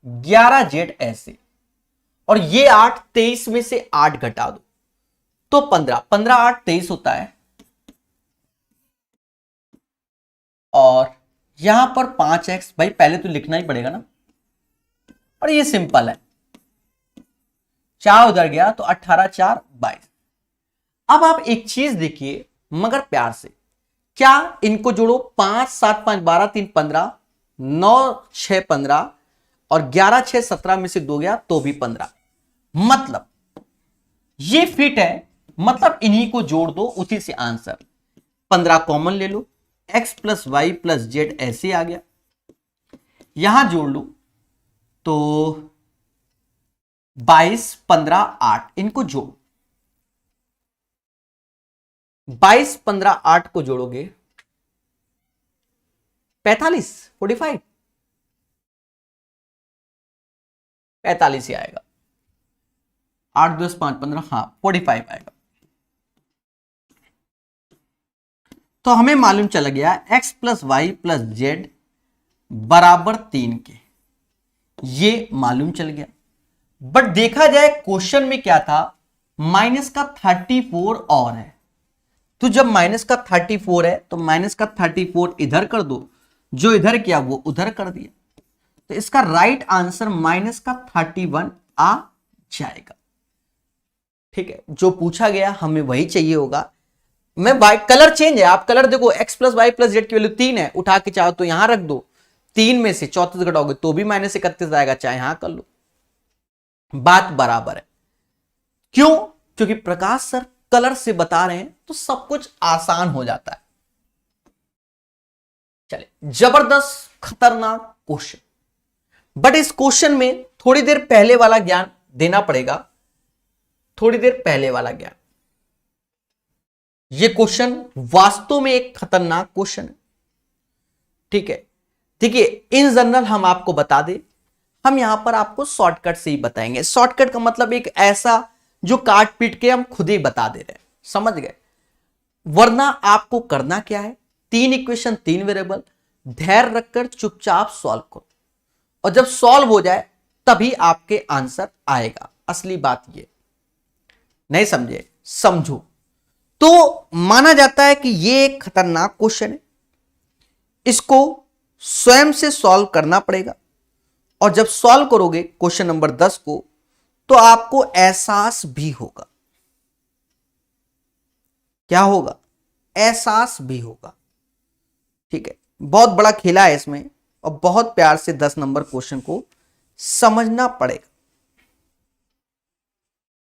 11z ऐसे, और ये 8 23 में से 8 घटा दो तो 15, 15 8 23 होता है। और यहां पर 5x, भाई पहले तो लिखना ही पड़ेगा ना, और ये सिंपल है, 4 उधर गया तो 18 4 22। अब आप एक चीज देखिए मगर प्यार से, क्या इनको जोड़ो, 5 7 5 12 3 15, 9 6 15 और 11 6 17 में से 2 गया तो भी 15, मतलब ये फिट है, मतलब इन्हीं को जोड़ दो, उसी से आंसर। 15 कॉमन ले लो, x plus y plus z ऐसे आ गया, यहां जोड़ लो तो 22 15 8, इनको जोड़ो, 22 15 8 को जोड़ोगे 45 45, 45 ही आएगा। 8 10 5 15, हाँ 45 आएगा। तो हमें मालूम चल गया x plus y plus z बराबर 3 के, ये मालूम चल गया। बट देखा जाए क्वेश्चन में क्या था, माइनस का 34 और है, तो जब माइनस का 34 है तो माइनस का 34 इधर कर दो, जो इधर किया वो उधर कर दिया, तो इसका राइट आंसर माइनस का 31 आ जाएगा। ठीक है, जो पूछा गया हमें वही चाहिए होगा। मैं वाई कलर चेंज है, आप कलर देखो, x plus y plus z की वैल्यू 3 है, उठा के चाहो तो यहां रख दो, 3 में से 34 घटाओगे तो भी माइनस 31 आएगा, चाहे यहां कर लो, बात बराबर है। क्यों? क्योंकि प्रकाश सर कलर से बता रहे हैं तो सब कुछ आसान हो जाता है। चले, जबरदस्त खतरनाक क्वेश्चन, बट इस क्वेश्चन में थोड़ी देर पहले वाला ज्ञान देना पड़ेगा, थोड़ी देर पहले वाला ज्ञान। यह क्वेश्चन वास्तव में एक खतरनाक क्वेश्चन है। ठीक है, देखिए इन जनरल हम आपको बता दें, हम यहां पर आपको शॉर्टकट से ही बताएंगे। शॉर्टकट का मतलब एक ऐसा जो काट पीट के हम खुद ही बता दे रहे हैं, समझ गए? वरना आपको करना क्या है, 3 इक्वेशन 3 वेरिएबल धैर्य रखकर चुपचाप सॉल्व करो, और जब सॉल्व हो जाए तभी आपके आंसर आएगा। असली बात ये, नहीं समझे? समझो। तो माना जाता है कि ये एक खतरनाक क्वेश्चन है, इसको स्वयं से सॉल्व करना पड़ेगा, और जब सॉल्व करोगे क्वेश्चन नंबर 10 को तो आपको एहसास भी होगा। क्या होगा? एहसास भी होगा। ठीक है, बहुत बड़ा खेला है इसमें, और बहुत प्यार से 10 नंबर क्वेश्चन को समझना पड़ेगा।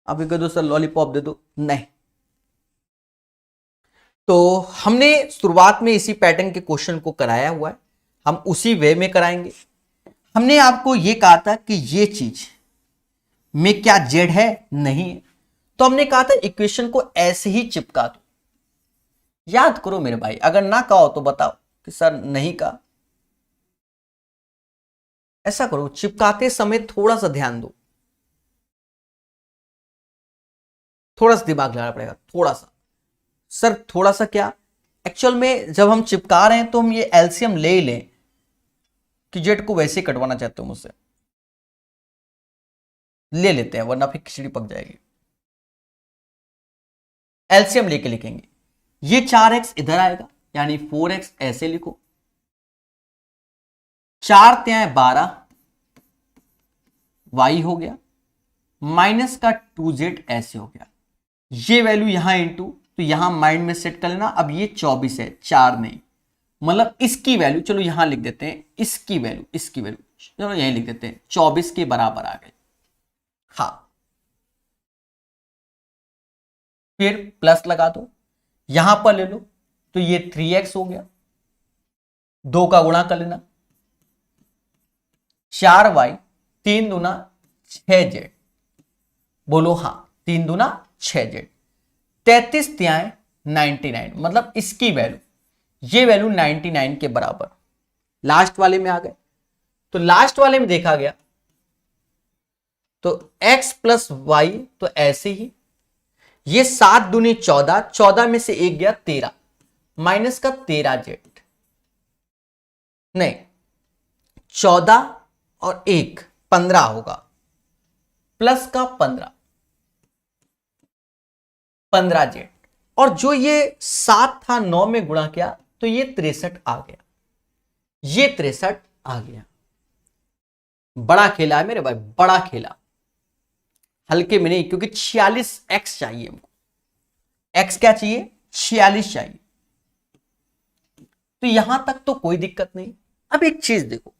अभी कह दो सर लॉलीपॉप दे दो, नहीं। तो हमने शुरुआत में इसी पैटर्न के क्वेश्चन को कराया हुआ है, हम उसी वे में कराएंगे। हमने आपको यह कहा था कि ये चीज में क्या जेड है, नहीं है, तो हमने कहा था इक्वेशन को ऐसे ही चिपका दो। याद करो मेरे भाई, अगर ना कहो तो बताओ कि सर नहीं कहा। ऐसा करो, चिपकाते समय थोड़ा सा ध्यान दो, थोड़ा सा दिमाग लगाना पड़ेगा, थोड़ा सा। सर थोड़ा सा क्या, एक्चुअल में जब हम चिपका रहे हैं तो हम ये एलसीएम ले ही लें कि जेड को वैसे ही कटवाना चाहते हो मुझसे, ले लेते हैं, वरना फिर खिचड़ी पक जाएगी। एलसीएम लेके लिखेंगे, ये 4x इधर आएगा, यानी 4x ऐसे लिखो, 4 3 12 y हो गया, माइनस का 2z ऐसे हो गया, ये वैल्यू यहां इंटू, तो यहां माइंड में सेट कर लेना। अब ये 24 है, 4 नहीं, मतलब इसकी वैल्यू, चलो यहां लिख देते हैं, इसकी वैल्यू चलो यहीं लिख देते हैं, 24 के बराबर आ गए। हाँ, फिर प्लस लगा दो, यहां पर ले लो, तो ये 3x हो गया, 2 का गुणा कर लेना, 4y, 3 दूना 6z, बोलो हाँ, 3 दूना 6z, 33 तिहाई 99, मतलब इसकी वैल्यू, ये वैल्यू 99 के बराबर। लास्ट वाले में आ गए, तो लास्ट वाले में देखा गया तो x प्लस वाई, तो ऐसे ही ये 7 दूनी 14, 14 में से 1 गया 13, माइनस का 13z, नहीं 14 और 1 15 होगा, प्लस का 15z, और जो ये 7 था 9 में गुणा किया तो ये 63 आ गया, ये 63 आ गया। बड़ा खेला है मेरे भाई, बड़ा खेला, हल्के में नहीं, क्योंकि 46x चाहिए हमको। x क्या चाहिए? 46 चाहिए। तो यहां तक तो कोई दिक्कत नहीं। अब एक चीज देखो,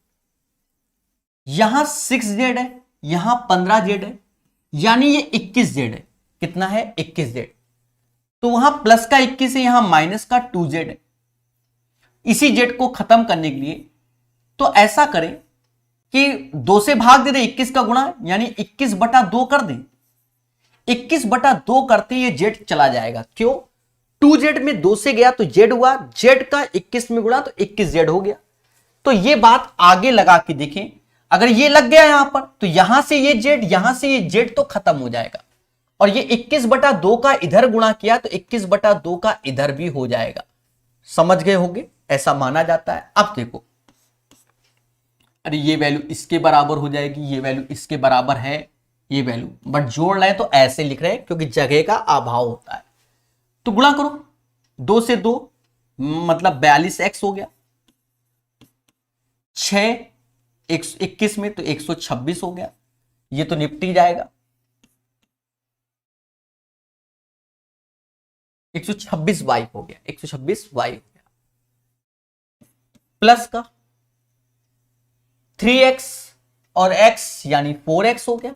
यहां 6z है, यहां 15z है, यानी ये 21z है। कितना है? 21z। तो वहां प्लस का 21 है, यहां माइनस का 2z है। इसी z को खत्म करने के लिए तो ऐसा करें कि 2 से भाग दे दे, 21 का गुणा, यानी 21/2 कर दें। 21/2 करते ये z चला जाएगा। क्यों? 2z में 2 से गया तो z हुआ, z का 21 में गुणा तो 21z हो गया। तो ये बात आगे लगा के देखें, अगर ये लग गया यहां पर तो यहां से ये जेड, यहां से ये जेड तो खत्म हो जाएगा, और ये 21/2 का इधर गुणा किया तो 21/2 का इधर भी हो जाएगा। समझ गए होंगे, ऐसा माना जाता है। अब देखो, अरे ये वैल्यू इसके बराबर हो जाएगी, ये वैल्यू इसके बराबर है, ये वैल्यू, बट जोड़ रहे हैं तो ऐसे लिख रहे हैं क्योंकि जगह का अभाव होता है। तो गुणा करो, 2 से 2 मतलब 42x हो गया, 6 21 में तो 126 हो गया, ये तो निपटी जाएगा। 126y हो गया, 126y हो गया, प्लस का 3x और x यानी 4x हो गया।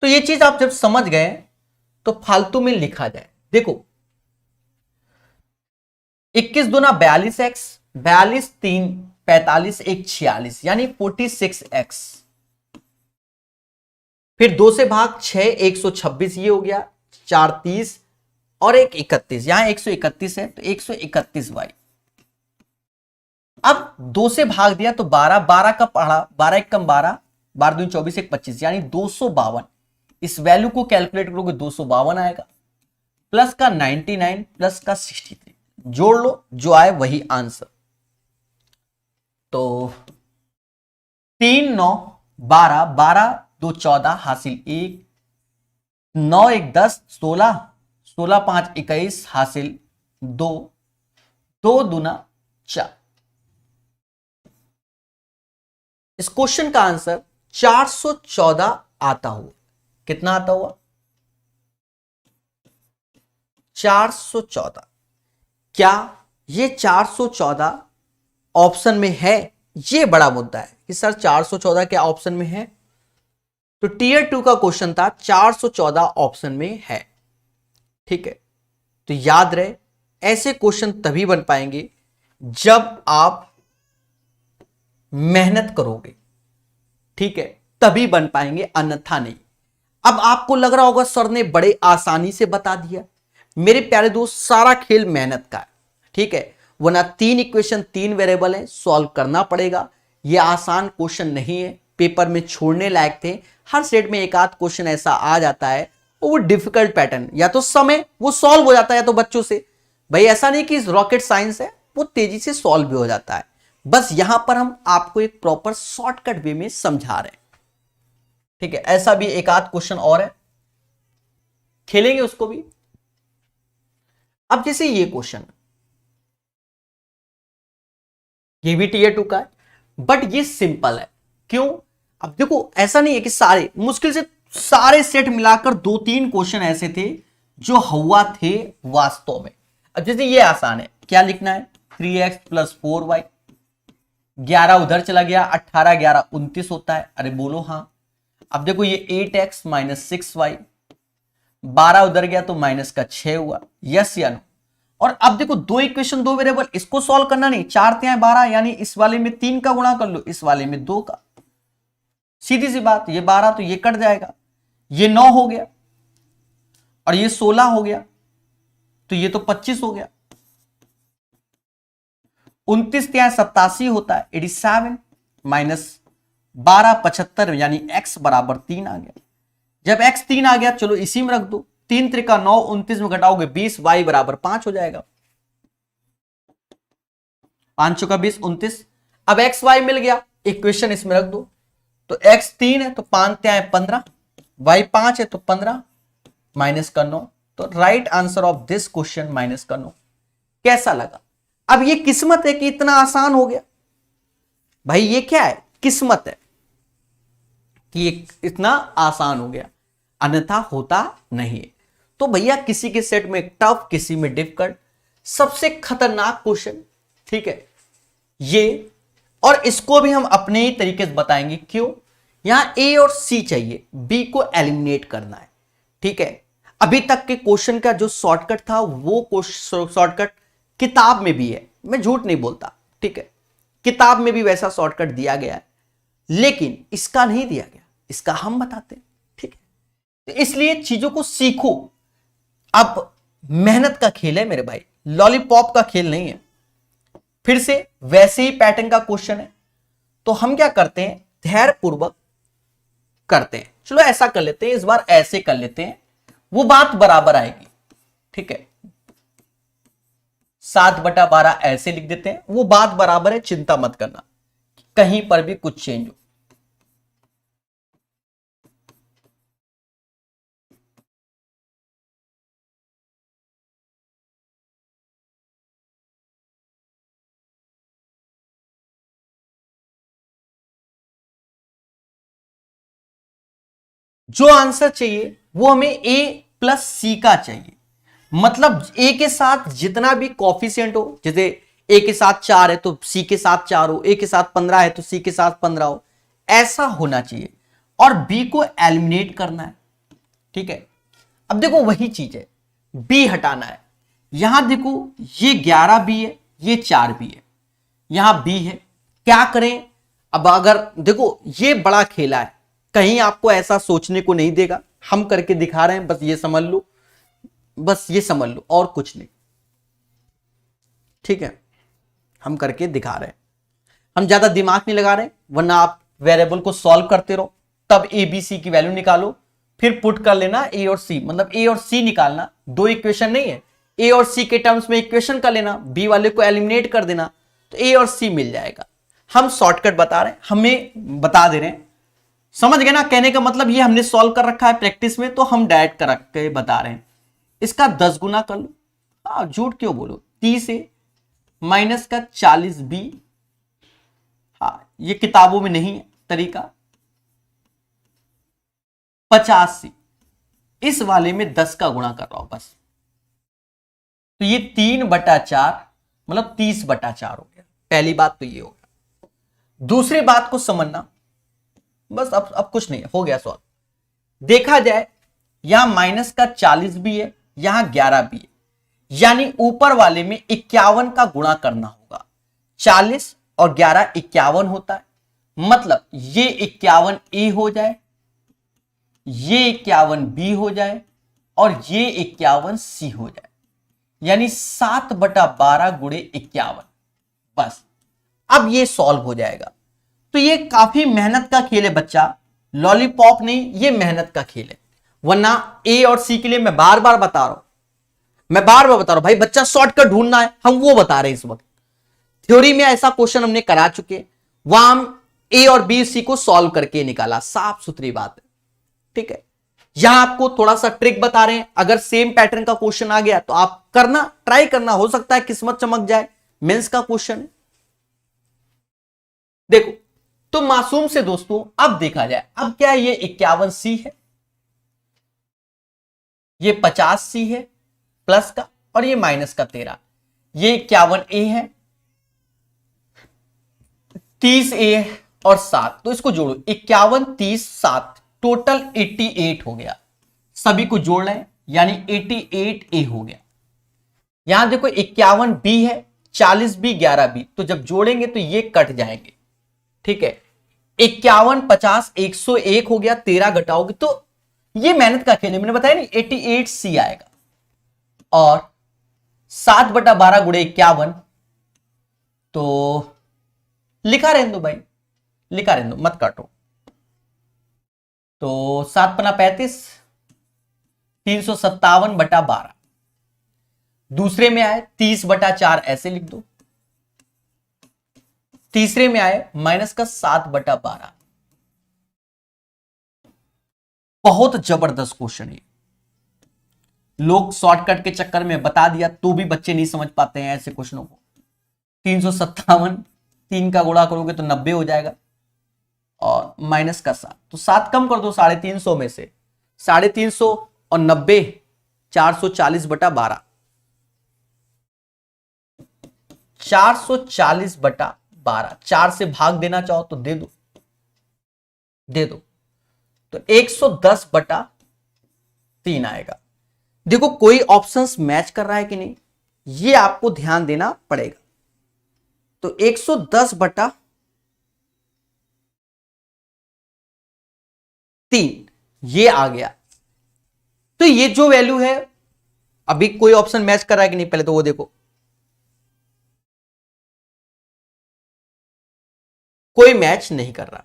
तो ये चीज आप जब समझ गए तो फालतू में लिखा जाए। देखो 21 दूना 42x, 42 3 45 1 46 यानी 46x, फिर 2 से भाग 6 126 ये हो गया, 4 30 और 1 31, यहां 131 है तो 131y। अब 2 से भाग दिया तो 12 12 का पढ़ा, 12 1 कम 12, 12 दूनी 24 1 25 यानी 252। इस वैल्यू को कैलकुलेट करोगे 252 आएगा, प्लस का 99 प्लस का 63, जोड़ लो जो आए वही आंसर। तो 3 9 12 12 2 14 हासिल 1, 9 1 10 16 16 5 21 हासिल 2, 2 दूना 4। इस क्वेश्चन का आंसर 414 आता हुआ। कितना आता हुआ? 414। क्या ये 414 ऑप्शन में है? ये बड़ा मुद्दा है कि सर 414 क्या ऑप्शन में है? तो टीयर 2 का क्वेश्चन था, 414 ऑप्शन में है। ठीक है, तो याद रहे ऐसे क्वेश्चन तभी बन पाएंगे जब आप मेहनत करोगे। ठीक है, तभी बन पाएंगे, अन्यथा नहीं। अब आपको लग रहा होगा सर ने बड़े आसानी से बता दिया। मेरे प्यारे दोस्त, सारा खेल मेहनत का है। ठीक है, वरना 3 इक्वेशन 3 वेरिएबल है, सॉल्व करना पड़ेगा। यह आसान क्वेश्चन नहीं है, पेपर में छोड़ने लायक थे। हर सेट में एक आध क्वेश्चन ऐसा आ जाता है वो डिफिकल्ट पैटर्न, या तो समय वो सॉल्व हो जाता है या तो बच्चों से। भाई ऐसा नहीं कि रॉकेट साइंस है, वो तेजी से सॉल्व भी हो जाता है। बस यहां पर हम आपको एक प्रॉपर शॉर्टकट वे में समझा रहे हैं। ठीक है, ऐसा भी एक आध क्वेश्चन और है, खेलेंगे उसको भी। अब जैसे ये क्वेश्चन, ये भी टीयर 2 का है, बट ये सिंपल है। क्यों? अब देखो ऐसा नहीं है कि सारे, मुश्किल से सारे सेट मिलाकर 2-3 क्वेश्चन ऐसे थे जो हुआ थे वास्तव में। अब जैसे ये आसान है, क्या लिखना है? 3x + 4y, 11 उधर चला गया, 18 11 29 होता है। अरे बोलो हाँ। अब देखो ये 8x - 6y, 12 उधर गया तो माइनस का 6 हुआ, यस या नो? और अब देखो 2 इक्वेशन 2 वेरिएबल, इसको सॉल्व करना नहीं, 4 3 12 यानी इस वाले में 3 का गुणा कर लो, इस वाले में 2 का। सीधी सी बात, ये 12 तो ये कट जाएगा, ये 9 हो गया और ये 16 हो गया, तो ये तो 25 हो गया। 29 3 87 होता है, 87 माइनस 12 75 यानी x बराबर 3 आ गया। जब x 3 आ गया, चलो इसी में रख दो, 3 त्रिका 9, 29 में घटाओगे 20, y बराबर 5 हो जाएगा। 5 चौका 20 29। अब एक्स वाई मिल गया, इक्वेशन इसमें रख दो, तो x 3 है तो 5 3 15, y 5 है तो 15 माइनस का 9। तो right answer of this question minus का 9। कैसा लगा? अब ये किस्मत है कि इतना आसान हो गया। भाई ये क्या है? किस्मत है कि ये इतना आसान हो गया, अन्यथा होता नहीं है। तो भैया किसी के सेट में टफ, किसी में डिफिकल्ट, सबसे खतरनाक क्वेश्चन, ठीक है ये। और इसको भी हम अपने ही तरीके से बताएंगे। क्यों? यहां ए और सी चाहिए, बी को एलिमिनेट करना है। ठीक है, अभी तक के क्वेश्चन का जो शॉर्टकट था वो शॉर्टकट किताब में भी है, मैं झूठ नहीं बोलता। ठीक है, किताब में भी वैसा शॉर्टकट दिया गया है, लेकिन इसका नहीं दिया गया, इसका हम बताते हैं। ठीक है, तो इसलिए चीजों को सीखो। अब मेहनत का खेल है मेरे भाई, लॉलीपॉप का खेल नहीं है। फिर से वैसे ही पैटर्न का क्वेश्चन है, तो हम क्या करते हैं, धैर्य पूर्वक करते हैं। चलो ऐसा कर लेते हैं, इस बार ऐसे कर लेते हैं, वो बात बराबर आएगी। ठीक है, 7/12 ऐसे लिख देते हैं, वो बात बराबर है, चिंता मत करना कहीं पर भी कुछ चेंज हो। जो आंसर चाहिए वो हमें ए प्लस सी का चाहिए, मतलब ए के साथ जितना भी कॉफिशिएंट हो, जैसे ए के साथ 4 है तो सी के साथ 4 हो, ए के साथ 15 है तो सी के साथ 15 हो, ऐसा होना चाहिए। और बी को एलिमिनेट करना है। ठीक है, अब देखो वही चीज है, बी हटाना है। यहां देखो ये 11 बी है, ये 4 बी है, यहां बी है, क्या करें। अब अगर देखो ये बड़ा खेला है, कहीं आपको ऐसा सोचने को नहीं देगा, हम करके दिखा रहे हैं, बस ये समझ लो, बस ये समझ लो और कुछ नहीं। ठीक है, हम करके दिखा रहे हैं, हम ज्यादा दिमाग नहीं लगा रहे, वरना आप वेरिएबल को सॉल्व करते रहो, तब ए बी सी की वैल्यू निकालो, फिर पुट कर लेना ए और सी, मतलब ए और सी निकालना, दो इक्वेशन नहीं है, ए और सी के टर्म्स में इक्वेशन कर लेना, बी वाले को एलिमिनेट कर देना, तो ए और सी मिल जाएगा। हम शॉर्टकट बता रहे हैं, हमें बता दे रहे हैं, समझ गए ना। कहने का मतलब ये हमने सॉल्व कर रखा है प्रैक्टिस में, तो हम डायरेक्ट कर के बता रहे हैं। इसका 10 गुना कर लो, हाँ झूठ क्यों बोलो, 30 ए माइनस का 40 बी, हाँ ये किताबों में नहीं है तरीका, 50 सी, इस वाले में 10 का गुणा कर रहा हूं बस, तो ये 3/4 मतलब 30/4 हो गया। पहली बात तो ये हो गया। दूसरी बात को समझना, बस अब कुछ नहीं है, हो गया सॉल्व। देखा जाए यहां माइनस का 40 भी है, यहां 11 भी है, यानी ऊपर वाले में 51 का गुणा करना होगा। 40 और 11 51 होता है, मतलब ये 51 ए हो जाए, ये 51 बी हो जाए, और ये 51 सी हो जाए, यानी 7/12 गुणे 51। बस अब ये सॉल्व हो जाएगा। तो ये काफी मेहनत का खेल है बच्चा, लॉलीपॉप नहीं, ये मेहनत का खेल है। वरना ए और सी के लिए मैं बार बार बता रहा हूं, मैं बार बार बता रहा हूं भाई, बच्चा शॉर्टकट ढूंढना है, हम वो बता रहे हैं इस वक्त। थ्योरी में ऐसा क्वेश्चन हमने करा चुके, वहां हम ए और बी सी को सॉल्व करके निकाला, साफ सुथरी बात है। ठीक है, यहां आपको थोड़ा सा ट्रिक बता रहे हैं, अगर सेम पैटर्न का क्वेश्चन आ गया तो आप करना, ट्राई करना, हो सकता है किस्मत चमक जाए। मेंस का क्वेश्चन है, देखो तो मासूम से दोस्तों अब देखा जाए, अब क्या है, ये 51 सी है, ये 50 सी है प्लस का, और ये माइनस का 13, ये 51 ए है, 30 ए और 7, तो इसको जोड़ो, 51 30 7, टोटल 88 हो गया। सभी को जोड़ लें, यानी 88 ए हो गया। यहां देखो 51 बी है, 40 बी 11 बी, तो जब जोड़ेंगे तो ये कट जाएंगे। ठीक है, 51 50 101 हो गया, 13 घटाओगे तो ये मेहनत का खेल है, मैंने बताया नहीं, 88 सी आएगा। और 7/12 गुणे 51, तो लिखा रहने दो भाई, लिखा रहने दो, मत काटो। तो 7 पना 35, 357/12। दूसरे में आए 30/4, ऐसे लिख दो। तीसरे में आए माइनस का 7/12। बहुत जबरदस्त क्वेश्चन है, लोग शॉर्टकट के चक्कर में बता दिया तो भी बच्चे नहीं समझ पाते हैं ऐसे क्वेश्चनों को। 357, 3 का गुणा करोगे तो 90 हो जाएगा, और माइनस का 7, तो 7 कम कर दो 350 में से, 350 और 90, 440/12, 440/12, 4 से भाग देना चाहो तो दे दो, दे दो, तो 110/3 आएगा। देखो कोई ऑप्शंस मैच कर रहा है कि नहीं, ये आपको ध्यान देना पड़ेगा। तो 110/3 ये आ गया। तो ये जो वैल्यू है, अभी कोई ऑप्शन मैच कर रहा है कि नहीं, पहले तो वो देखो। कोई मैच नहीं कर रहा।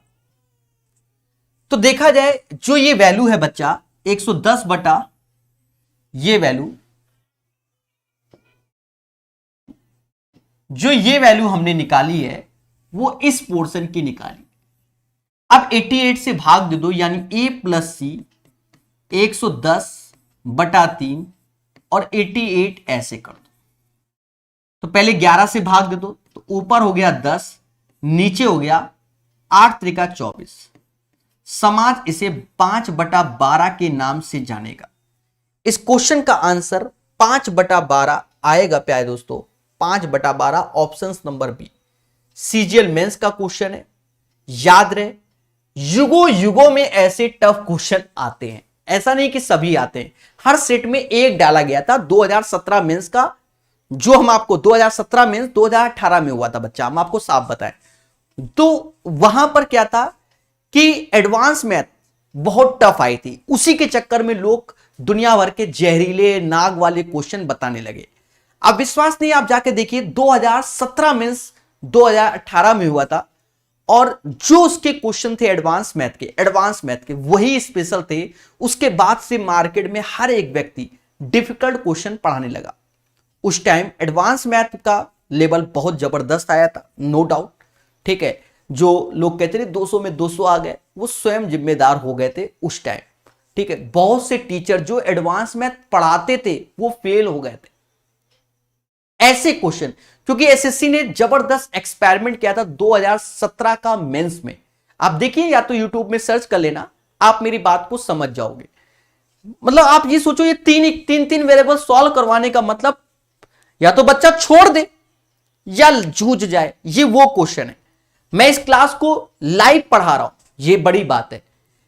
तो देखा जाए जो ये वैल्यू है बच्चा 110 बटा ये वैल्यू, जो ये वैल्यू हमने निकाली है वो इस पोर्शन की निकाली। अब 88 से भाग दे दो, यानी a प्लस सी 110 बटा 3 और 88 ऐसे कर दो। तो पहले 11 से भाग दे दो, तो ऊपर हो गया 10, नीचे हो गया 8 त्रिका 24। समाज इसे 5 बटा 12 के नाम से जानेगा। इस क्वेश्चन का आंसर 5 बटा 12 आएगा प्यारे दोस्तों, 5 बटा 12 option number b. CGL mains का क्वेश्चन है, याद रहे युगों युगों में ऐसे टफ क्वेश्चन आते हैं, ऐसा नहीं कि सभी आते हैं। हर सेट में एक डाला गया था 2017 मेंस का, जो हम आपको 2017 मेंस 2018 में हुआ था बच्चा, हम आपको साफ बताएं। तो वहां पर क्या था कि एडवांस मैथ बहुत टफ आई थी, उसी के चक्कर में लोग दुनिया भर के जहरीले नाग वाले क्वेश्चन बताने लगे। अब विश्वास नहीं, आप जाके देखिए 2017 मेंस 2018 में हुआ था, और जो उसके क्वेश्चन थे एडवांस मैथ के वही स्पेशल थे। उसके बाद से मार्केट में हर एक व्यक्ति डिफिकल्ट क्वेश्चन पढ़ाने लगा। उस टाइम एडवांस मैथ का लेवल बहुत जबरदस्त आया था, नो डाउट, ठीक है। जो लोग कहते थे 200 में 200 आ गए, वो स्वयं जिम्मेदार हो गए थे उस टाइम, ठीक है। बहुत से टीचर जो एडवांस मैथ पढ़ाते थे वो फेल हो गए थे ऐसे क्वेश्चन, क्योंकि एसएससी ने जबरदस्त एक्सपेरिमेंट किया था 2017 का मेंस में। आप देखिए, या तो यूट्यूब में सर्च कर लेना, आप मेरी बात को समझ जाओगे। मतलब आप ये सोचो, ये तीन वेरिएबल सॉल्व करवाने का मतलब या तो बच्चा छोड़ दे या जूझ जाए, ये वो क्वेश्चन है। मैं इस क्लास को लाइव पढ़ा रहा हूं, ये बड़ी बात है।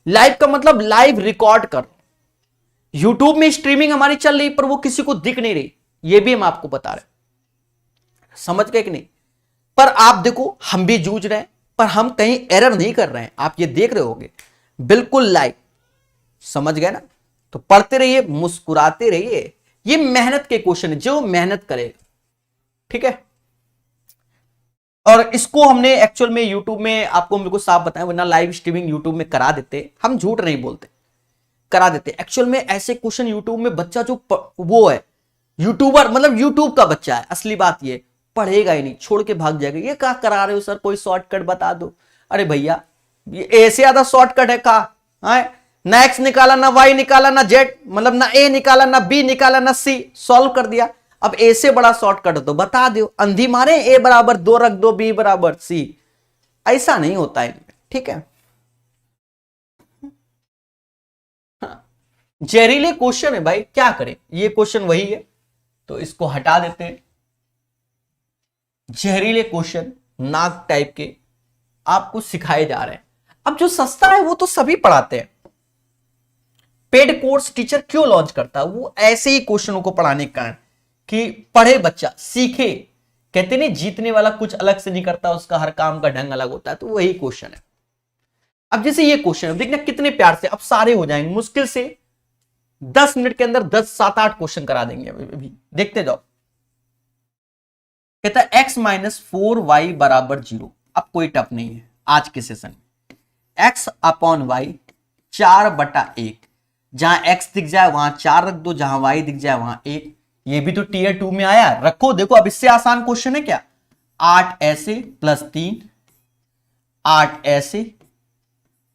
लाइव का मतलब लाइव रिकॉर्ड कर, यूट्यूब में स्ट्रीमिंग हमारी चल रही पर वो किसी को दिख नहीं रही, ये भी हम आपको बता रहे, समझ गए कि नहीं। पर आप देखो, हम भी जूझ रहे हैं पर हम कहीं एरर नहीं कर रहे हैं, आप ये देख रहे होगे बिल्कुल लाइव, समझ गए ना। तो पढ़ते रहिए, मुस्कुराते रहिए, ये मेहनत के क्वेश्चन है, जो मेहनत करेगा, ठीक है। और इसको हमने एक्चुअल में यूट्यूब में आपको बिल्कुल साफ बताया, वरना लाइव स्ट्रीमिंग यूट्यूब में करा देते, हम झूठ नहीं बोलते, करा देते। एक्चुअल में ऐसे क्वेश्चन यूट्यूब में बच्चा जो वो है यूट्यूबर, मतलब यूट्यूब का बच्चा है, असली बात ये पढ़ेगा ही नहीं, छोड़ के भाग जाएगा। ये क्या करा रहे हो सर, कोई शॉर्टकट बता दो। अरे भैया, ये ऐसे ज्यादा शॉर्टकट है का, ना एक्स निकाला, ना वाई निकाला, ना जेड, मतलब ना ए निकाला, ना बी निकाला, ना सी, सॉल्व कर दिया। अब ए से बड़ा शॉर्टकट हो तो बता दो, अंधी मारे ए बराबर 2 रख दो, बी बराबर सी, ऐसा नहीं होता है, ठीक है। जहरीले क्वेश्चन है भाई, क्या करें, ये क्वेश्चन वही है, तो इसको हटा देते हैं। जहरीले क्वेश्चन नाग टाइप के आपको सिखाए जा रहे हैं। अब जो सस्ता है वो तो सभी पढ़ाते हैं। पेड कोर्स टीचर क्यों लॉन्च करता है? वो ऐसे ही क्वेश्चनों को पढ़ाने के कारण कि पढ़े बच्चा, सीखे। कहते नहीं जीतने वाला कुछ अलग से नहीं करता, उसका हर काम का ढंग अलग होता है, तो वही क्वेश्चन है। अब जैसे ये क्वेश्चन है, देखना कितने प्यार से, अब सारे हो जाएंगे, मुश्किल से 10 मिनट के अंदर 10 7 8 क्वेश्चन करा देंगे अभी, देखते जाओ। कहता है x माइनस 4y बराबर 0। अब कोई टफ नहीं है आज के सेशन में। x अपॉन वाई 4/1, जहां x दिख जाए वहां 4 रख दो, जहां y दिख जाए वहां 1। ये भी तो टीयर 2 में आया, रखो। देखो अब इससे आसान क्वेश्चन है क्या, 8 ऐसे प्लस 3, 8 ऐसे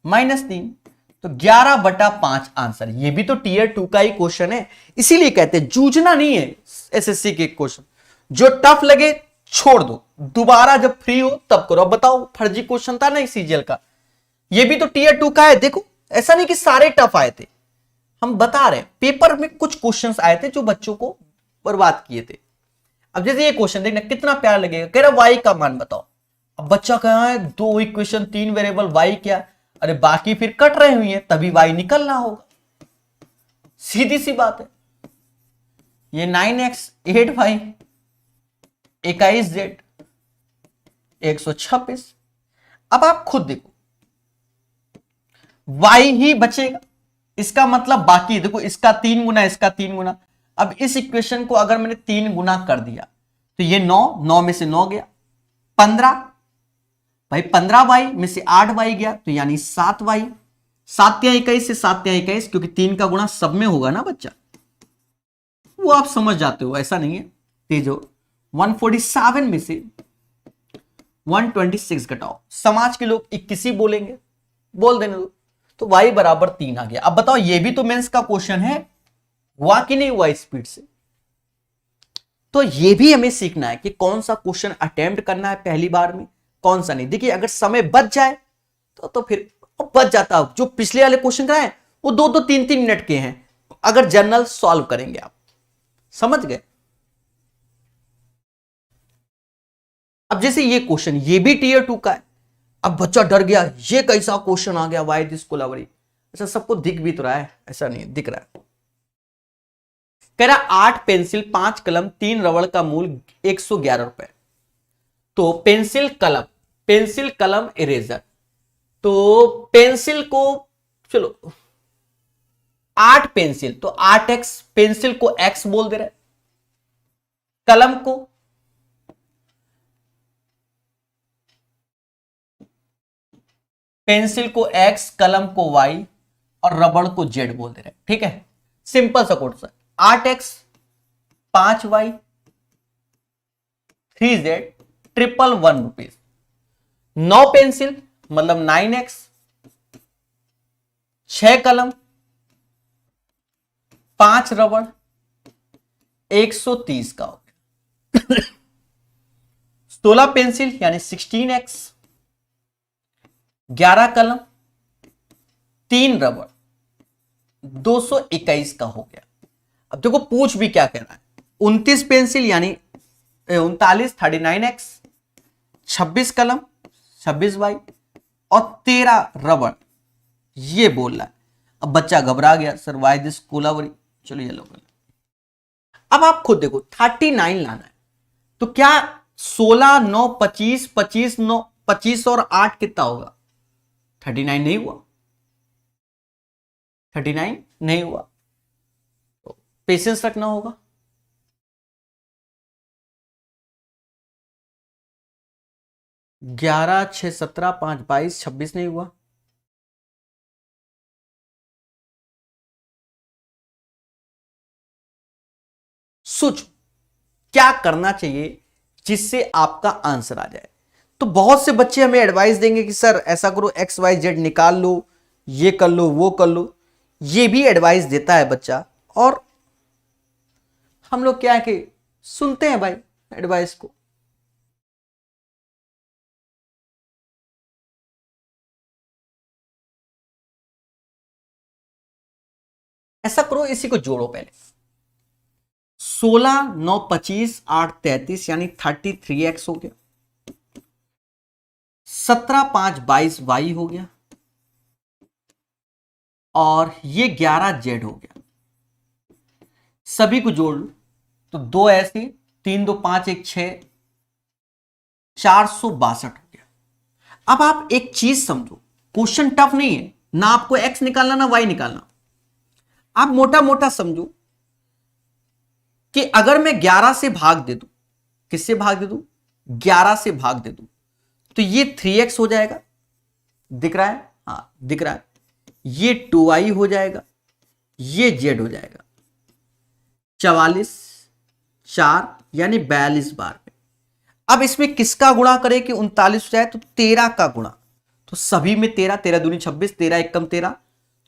माइनस 3, तो 11/5 आंसर। ये भी तो टीयर 2 का ही क्वेश्चन है, इसीलिए कहते हैं जूझना नहीं है एसएससी के क्वेश्चन। जो टफ लगे छोड़ दो, दोबारा जब फ्री हो तब करो। अब बताओ, फर्जी क्वेश्चन था ना सीजीएल का, ये भी तो टीयर 2 का है। देखो ऐसा नहीं कि सारे टफ आए थे, हम बता रहे हैं पेपर में कुछ क्वेश्चंस आए थे जो बच्चों को बर्बाद किए थे। अब जैसे ये क्वेश्चन देखना कितना प्यारा लगेगा, कह रहा वाई का मान बताओ। अब बच्चा कहा है 2 इक्वेशन 3 वेरिएबल, वाई क्या, अरे बाकी फिर कट रहे हुई है तभी वाई निकलना होगा, सीधी सी बात है। ये 9x 8y 21z 126। अब आप खुद देखो, y ही बचेगा, इसका मतलब बाकी देखो, इसका 3 गुना, इसका 3 गुना। अब इस इक्वेशन को अगर मैंने 3 गुना कर दिया तो ये 9 में से 9 गया, 15 भाई 15y में से 8y गया तो यानी 7y, 7 या 21 से 7 या 21, क्योंकि 3 का गुणा सब में होगा ना बच्चा, वो आप समझ जाते हो, ऐसा नहीं है तेज हो। 147 में से 126 घटाओ, समाज के लोग 21 ही बोलेंगे, बोल देने दो, तो y बराबर 3 आ गया। अब बताओ ये भी तो मेंस का क्वेश्चन है, हुआ कि नहीं हुआ स्पीड से? तो ये भी हमें सीखना है कि कौन सा क्वेश्चन अटेम्प्ट करना है पहली बार में, कौन सा नहीं। देखिए अगर समय बच जाए तो फिर बच जाता। जो पिछले वाले क्वेश्चन कराए वो 2-2 3-3 मिनट के हैं, अगर जनरल सॉल्व करेंगे आप, समझ गए। अब जैसे ये क्वेश्चन, ये भी टीयर 2 का है। अब बच्चा डर गया, ये कैसा क्वेश्चन आ गया, वाई दिस कोलावरी। अच्छा सबको दिख भी तो रहा है, ऐसा नहीं दिख रहा है। कह रहा 8 पेंसिल 5 कलम 3 रबड़ का मूल 111 रुपए। तो पेंसिल कलम इरेजर, तो पेंसिल को चलो 8 पेंसिल, तो 8x, पेंसिल को x बोल दे रहे, कलम को x, कलम को y और रबड़ को z बोल दे रहे। ठीक है, सिंपल सा question. 8x 5y 3z 111 rupees. 9 pencil मतलब 9x, 6 कलम 5 रबड़ 130 का हो गया। 16 पेंसिल यानी 16x, 11 कलम 3 रबड़ 221 का हो गया। अब देखो पूछ भी क्या कहना है, 29 पेंसिल यानी 39 39x, 26 कलम 26y और 13 रबड़, ये बोल रहा है। अब बच्चा घबरा गया, सर वाई दिस कोलावरी, चलो ये लो। अब आप खुद देखो 39 लाना है, तो क्या 16 9 25 25 9 25 और 8 कितना होगा? 39 नहीं हुआ, 39 नहीं हुआ, तो पेशेंस रखना होगा। ग्यारह 6 17 5 22 26 नहीं हुआ, सोचो क्या करना चाहिए जिससे आपका आंसर आ जाए। तो बहुत से बच्चे हमें एडवाइस देंगे कि सर ऐसा करो XYZ निकाल लो, ये कर लो, वो कर लो, ये भी एडवाइस देता है बच्चा, और हम लोग क्या है कि सुनते हैं भाई एडवाइस को। ऐसा करो, इसी को जोड़ो पहले, 16 9 25 8 33 यानी 33x हो गया, 17 5 22 y हो गया, और ये 11 z हो गया। सभी को जोड़ लो तो 2 ऐसे, 3 2 5 1 6, 462 हो गया। अब आप एक चीज समझो, क्वेश्चन टफ नहीं है ना, आपको x निकालना ना y निकालना। आप मोटा मोटा समझो कि अगर मैं 11 से भाग दे दूं, किससे भाग दे दूं? 11 से भाग दे दूं, तो ये 3x हो जाएगा, दिख रहा है? हाँ दिख रहा है। ये 2y हो जाएगा, ये z हो जाएगा। 44 4 यानी 42 बार में। अब इसमें किसका गुणा करें कि 39 हो जाए? तो 13 का गुणा, तो सभी में 13, 13 दूनी 26, 13 एकम 13,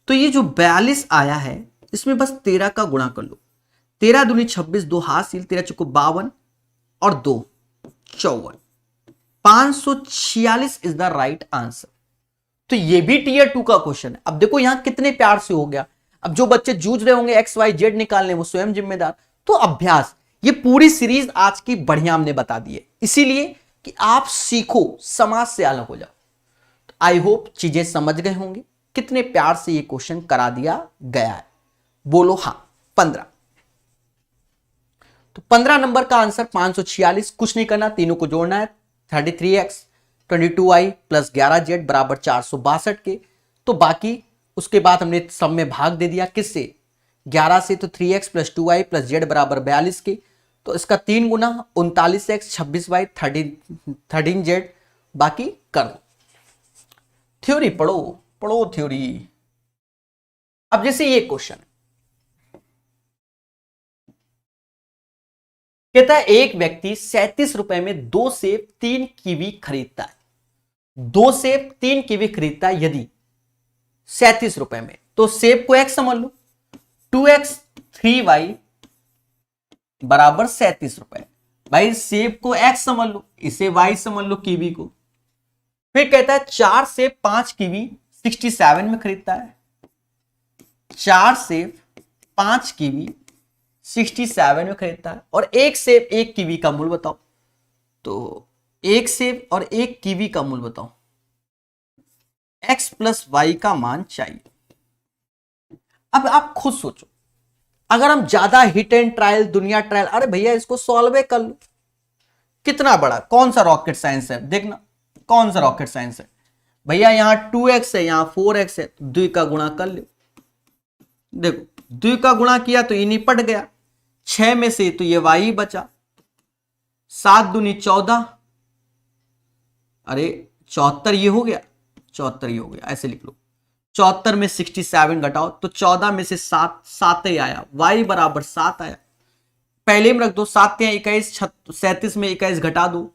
तो ये जो 42 आया है इसमें बस 13 का गुणा कर लो। 13 दूनी 26, 2 हासिल, 13 चौको 52 और 2 54, 546 इज द राइट आंसर। तो ये भी टीयर 2 का क्वेश्चन है। अब देखो यहां कितने प्यार से हो गया। अब जो बच्चे जूझ रहे होंगे XYZ निकालने, वो स्वयं जिम्मेदार। तो अभ्यास, ये पूरी सीरीज आज की बढ़िया हमने बता दी है, इसीलिए कि आप सीखो, समाज से अलग हो जाओ। आई होप चीजें समझ गए होंगे, कितने प्यार से ये क्वेश्चन करा दिया गया है। बोलो हाँ। 15, तो 15 नंबर का आंसर 546, कुछ नहीं करना, तीनों को जोड़ना है। 33x 22y प्लस 11z बराबर 462 के। तो बाकी उसके बाद हमने सब में भाग दे दिया, किससे? 11 से, तो 3x plus 2y plus z बराबर 42 के। तो इसका 3 गुना 39x 26y 13z बाकी कर दो। थ्योरी पढ़ो, पढ़ो थ्योरी। अब जैसे ये क्वेश्चन कहता है एक व्यक्ति 37 रुपए में 2 सेब 3 कीवी खरीदता है। 2 सेब 3 कीवी खरीदता है यदि 37 रुपए में, तो सेब को x समझ लो, 2x 3y बराबर 37 रुपए। भाई सेब को x समझ लो, इसे y समझ लो कीवी को। फिर कहता है 4 सेब 5 कीवी 67 में खरीदता है। 4 सेब 5 कीवी 67 में खरीदता है और एक सेब एक कीवी का मूल्य बताओ। तो एक सेब और एक कीवी का मूल्य बताओ। x प्लस वाई का मान चाहिए। अब आप खुद सोचो, अगर हम ज्यादा हिट एंड ट्रायल, दुनिया ट्रायल, अरे भैया इसको सॉल्व कर लो। कितना बड़ा, कौन सा रॉकेट साइंस है, देखना कौन सा रॉकेट साइंस है भैया। यहां 2x है, यहां 4x है, तो 2 का गुणा कर लो। देखो 2 का गुणा किया तो ये निपट गया, 6 में से तो ये y बचा, 7 दूनी 14, अरे 74 ये हो गया, 74 ये हो गया, ऐसे लिख लो। 74 में 67 घटाओ तो 14 में से 7 ही आया, y बराबर 7 आया। पहले में रख दो, 7 या 21, 37 में 21 घटा दो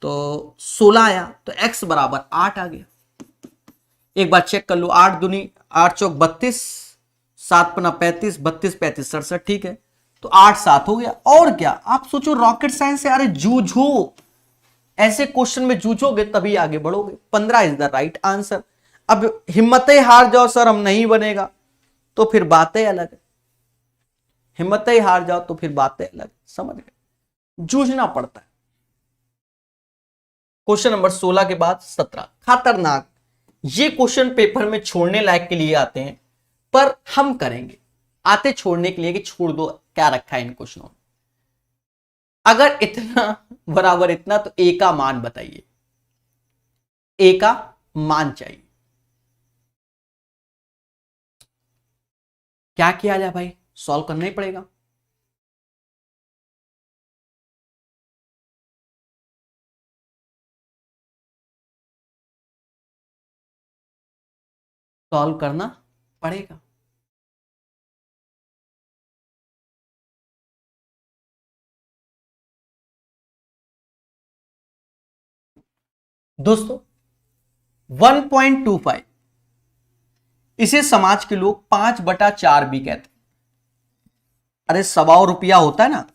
तो 16 आया, तो x बराबर 8 आ गया। एक बार चेक कर लो, 8 दूनी 8 चौक 32, 7 पना 35, 32 35 67, ठीक है, तो 8 7 हो गया। और क्या आप सोचो, रॉकेट साइंस से अरे जूझो, ऐसे क्वेश्चन में जूझोगे तभी आगे बढ़ोगे। 15 इज द राइट आंसर। अब हिम्मतें हार जाओ सर हम नहीं बनेगा, तो फिर बातें अलग है। हिम्मतें हार जाओ तो फिर बातें अलग, समझ गए, जूझना पड़ता है। क्वेश्चन नंबर 16 के बाद 17 खतरनाक। ये क्वेश्चन पेपर में छोड़ने लायक के लिए आते हैं, पर हम करेंगे आते छोड़ने के लिए कि छोड़ दो क्या रखा है इन क्वेश्चनों में। अगर इतना बराबर इतना तो a का मान बताइए, a का मान चाहिए। क्या किया जाए भाई, सॉल्व करना ही पड़ेगा। सॉल्व करना पड़ेगा। दोस्तों 1.25 इसे समाज के लोग 5/4 भी कहते हैं। अरे 125 रुपया होता है ना,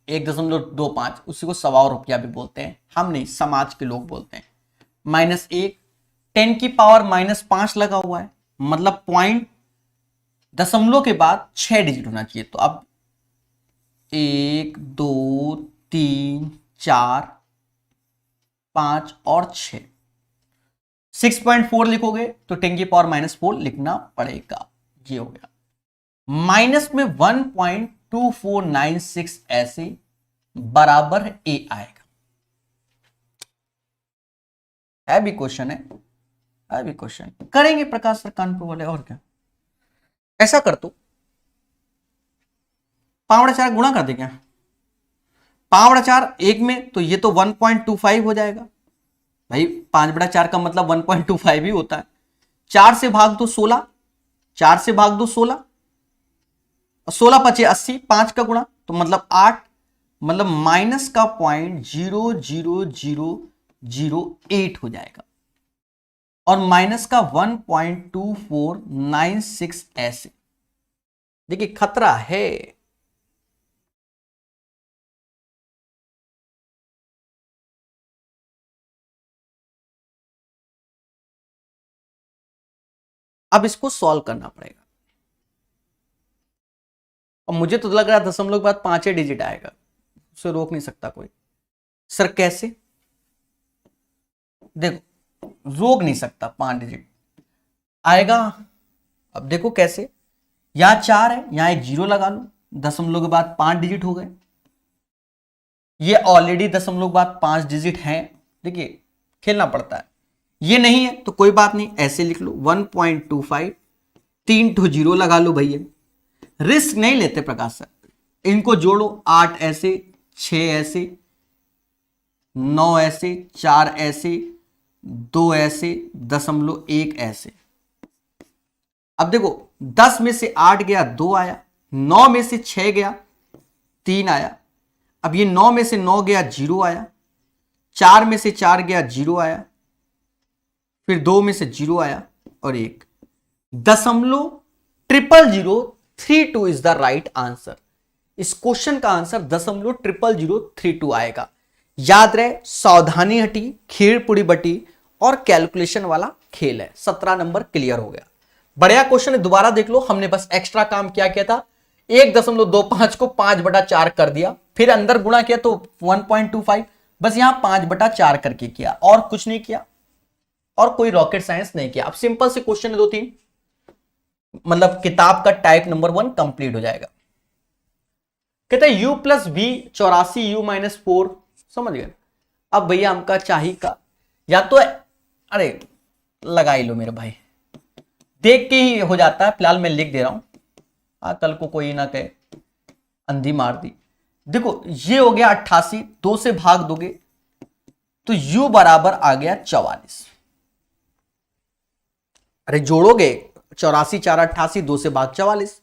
1.25, उसी को 125 रुपया भी बोलते हैं, हम नहीं समाज के लोग बोलते हैं। -1 10 की पावर -5 लगा हुआ है, मतलब पॉइंट दशमलव के बाद 6 डिजिट होना चाहिए। तो अब 1 2 3 4 5 और 6, 6.4 लिखोगे तो 10 की पावर -4 लिखना पड़ेगा। ये हो गया। माइनस में 1.2496 ऐसे बराबर a आएगा। है भी क्वेश्चन है, भी क्वेश्चन करेंगे प्रकाश सर कानपुर वाले। और क्या, ऐसा कर तो 5/4 गुणा कर दे क्या, 5/4 1 में, तो ये तो 1.25 हो जाएगा भाई। 5/4 का मतलब 1.25 ही होता है। 4 से भाग दो 16, 4 से भाग दो 16, 16 पचे 80, 5 का गुणा तो मतलब 8, मतलब माइनस का पॉइंट 0.0008 हो जाएगा और माइनस का 1.2496 ऐसे। देखिए खतरा है। अब इसको सॉल्व करना पड़ेगा। और मुझे तो लग रहा है दशमलव के बाद 5 डिजिट आएगा, उसे रोक नहीं सकता कोई। सर कैसे, देखो रोक नहीं सकता, 5 डिजिट आएगा। अब देखो कैसे, यहां 4 है, यहां एक 0 लगा लो, दशमलव के बाद 5 डिजिट हो गए। ये ऑलरेडी दशमलव के बाद 5 डिजिट हैं। देखिए खेलना पड़ता है। ये नहीं है तो कोई बात नहीं, ऐसे लिख लो 1.25, 3 तो 0 लगा लो भैया, रिस्क नहीं लेते प्रकाश सर। इनको जोड़ो, 8 ऐसे 6 ऐसे 9 ऐसे, 4 ऐसे, 2 ऐसे, 0.1 ऐसे। अब देखो 10 में से 8 गया 2 आया, 9 में से 6 गया 3 आया। अब ये 9 में से 9 गया 0 आया, 4 में से 4 गया 0 आया, फिर 2 में से 0 आया और 1। 0.00032 इज द राइट आंसर। इस क्वेश्चन का आंसर 0.00032 आएगा। याद रहे, सावधानी हटी, खीर पूरी बटी और कैलकुलेशन वाला खेल है। 17 नंबर क्लियर हो गया। बढ़िया क्वेश्चन है, दोबारा देख लो। हमने बस एक्स्ट्रा काम क्या किया था, 1.25 को 5/4 कर दिया, फिर अंदर गुणा किया तो 1.25, बस यहां 5/4 करके किया और कुछ नहीं किया, और कोई रॉकेट साइंस नहीं किया। अब सिंपल से क्वेश्चन है 2-3, मतलब किताब का टाइप नंबर 1 कंप्लीट हो जाएगा। कहते हैं u plus v 84 u minus 4, समझ गए। अब भैया हमका चाहिए का, या तो अरे लगा ही लो मेरे भाई, देख के ही हो जाता है। फिलहाल मैं लिख दे रहा हूं, कल को कोई ना कहे अंधी मार दी। देखो ये हो गया 88, 2 से भाग दोगे तो u बराबर आ गया 44। अरे जोड़ोगे 84 4 88, 2 से भाग 44,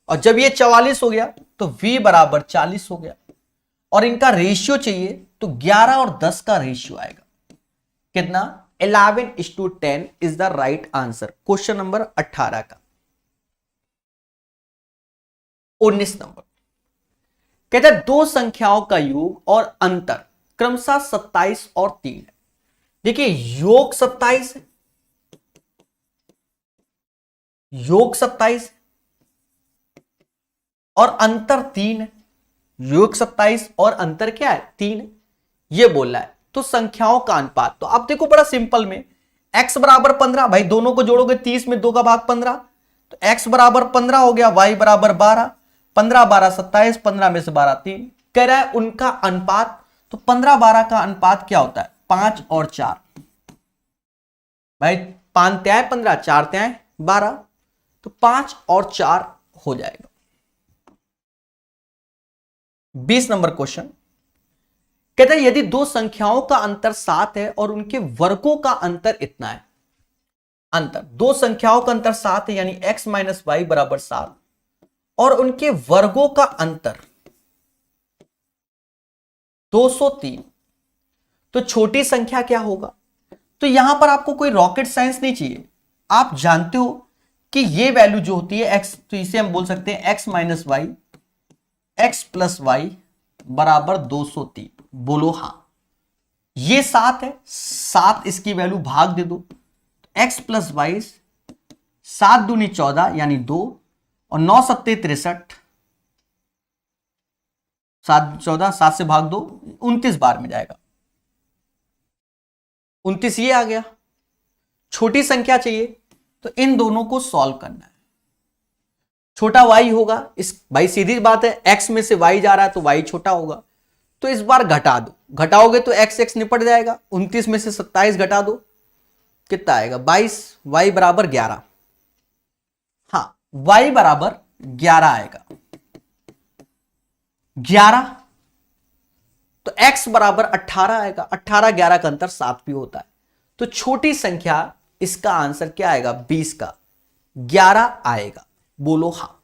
और जब ये 44 हो गया तो v बराबर 40 हो गया। और इनका रेशियो चाहिए तो 11 और 10 का रेशियो आएगा कितना, 11:10 is the right answer. Question number 18 का। 19 नंबर कहता है दो संख्याओं का योग और अंतर क्रमशः 27 और 3 है। देखिए योग 27 है, योग 27 और अंतर 3 है। योग 27 और अंतर क्या है, 3 है, ये बोल रहा है। तो संख्याओं का अनुपात, तो आप देखो बड़ा सिंपल में, x बराबर 15, भाई दोनों को जोड़ोगे 30 में 2 का भाग 15, तो x बराबर 15 हो गया, y बराबर 12, 15 12 27, 15 में से 12 3। कह रहा है उनका अनुपात, तो 15 12 का अनुपात क्या होता है, 5 और 4। भाई 5 त्याय 15, 4 त्याय 12, तो 5 और 4 हो जाएगा। 20 नंबर क्वेश्चन कहता है यदि दो संख्याओं का अंतर 7 है और उनके वर्गों का अंतर इतना है, अंतर दो संख्याओं का अंतर 7 है यानी x माइनस वाई बराबर 7, और उनके वर्गों का अंतर 203, तो छोटी संख्या क्या होगा। तो यहां पर आपको कोई रॉकेट साइंस नहीं चाहिए, आप जानते हो कि ये वैल्यू जो होती है x, तो इसे हम बोल सकते हैं x minus y x plus y बराबर 203। बोलो हां, ये 7 है, 7 इसकी वैल्यू भाग दे दो, x प्लस वाई 7 दूनी 14 यानी 2, और 9 सत्ते 63, 7 14, 7 से भाग दो 29 बार में जाएगा, 29 ये आ गया। छोटी संख्या चाहिए तो इन दोनों को सॉल्व करना है। छोटा y होगा, इस भाई सीधी बात है, x में से y जा रहा है तो y छोटा होगा, तो इस बार घटा दो, घटाओगे तो x निपट जाएगा। 29 में से 27 घटा दो, कितना आएगा 22, y बराबर 11। हाँ y बराबर 11 आएगा, 11, तो x बराबर 18 आएगा। 18 11 का अंतर 7 भी होता है, तो छोटी संख्या इसका आंसर क्या आएगा, 20 का 11 आएगा। बोलो हाँ।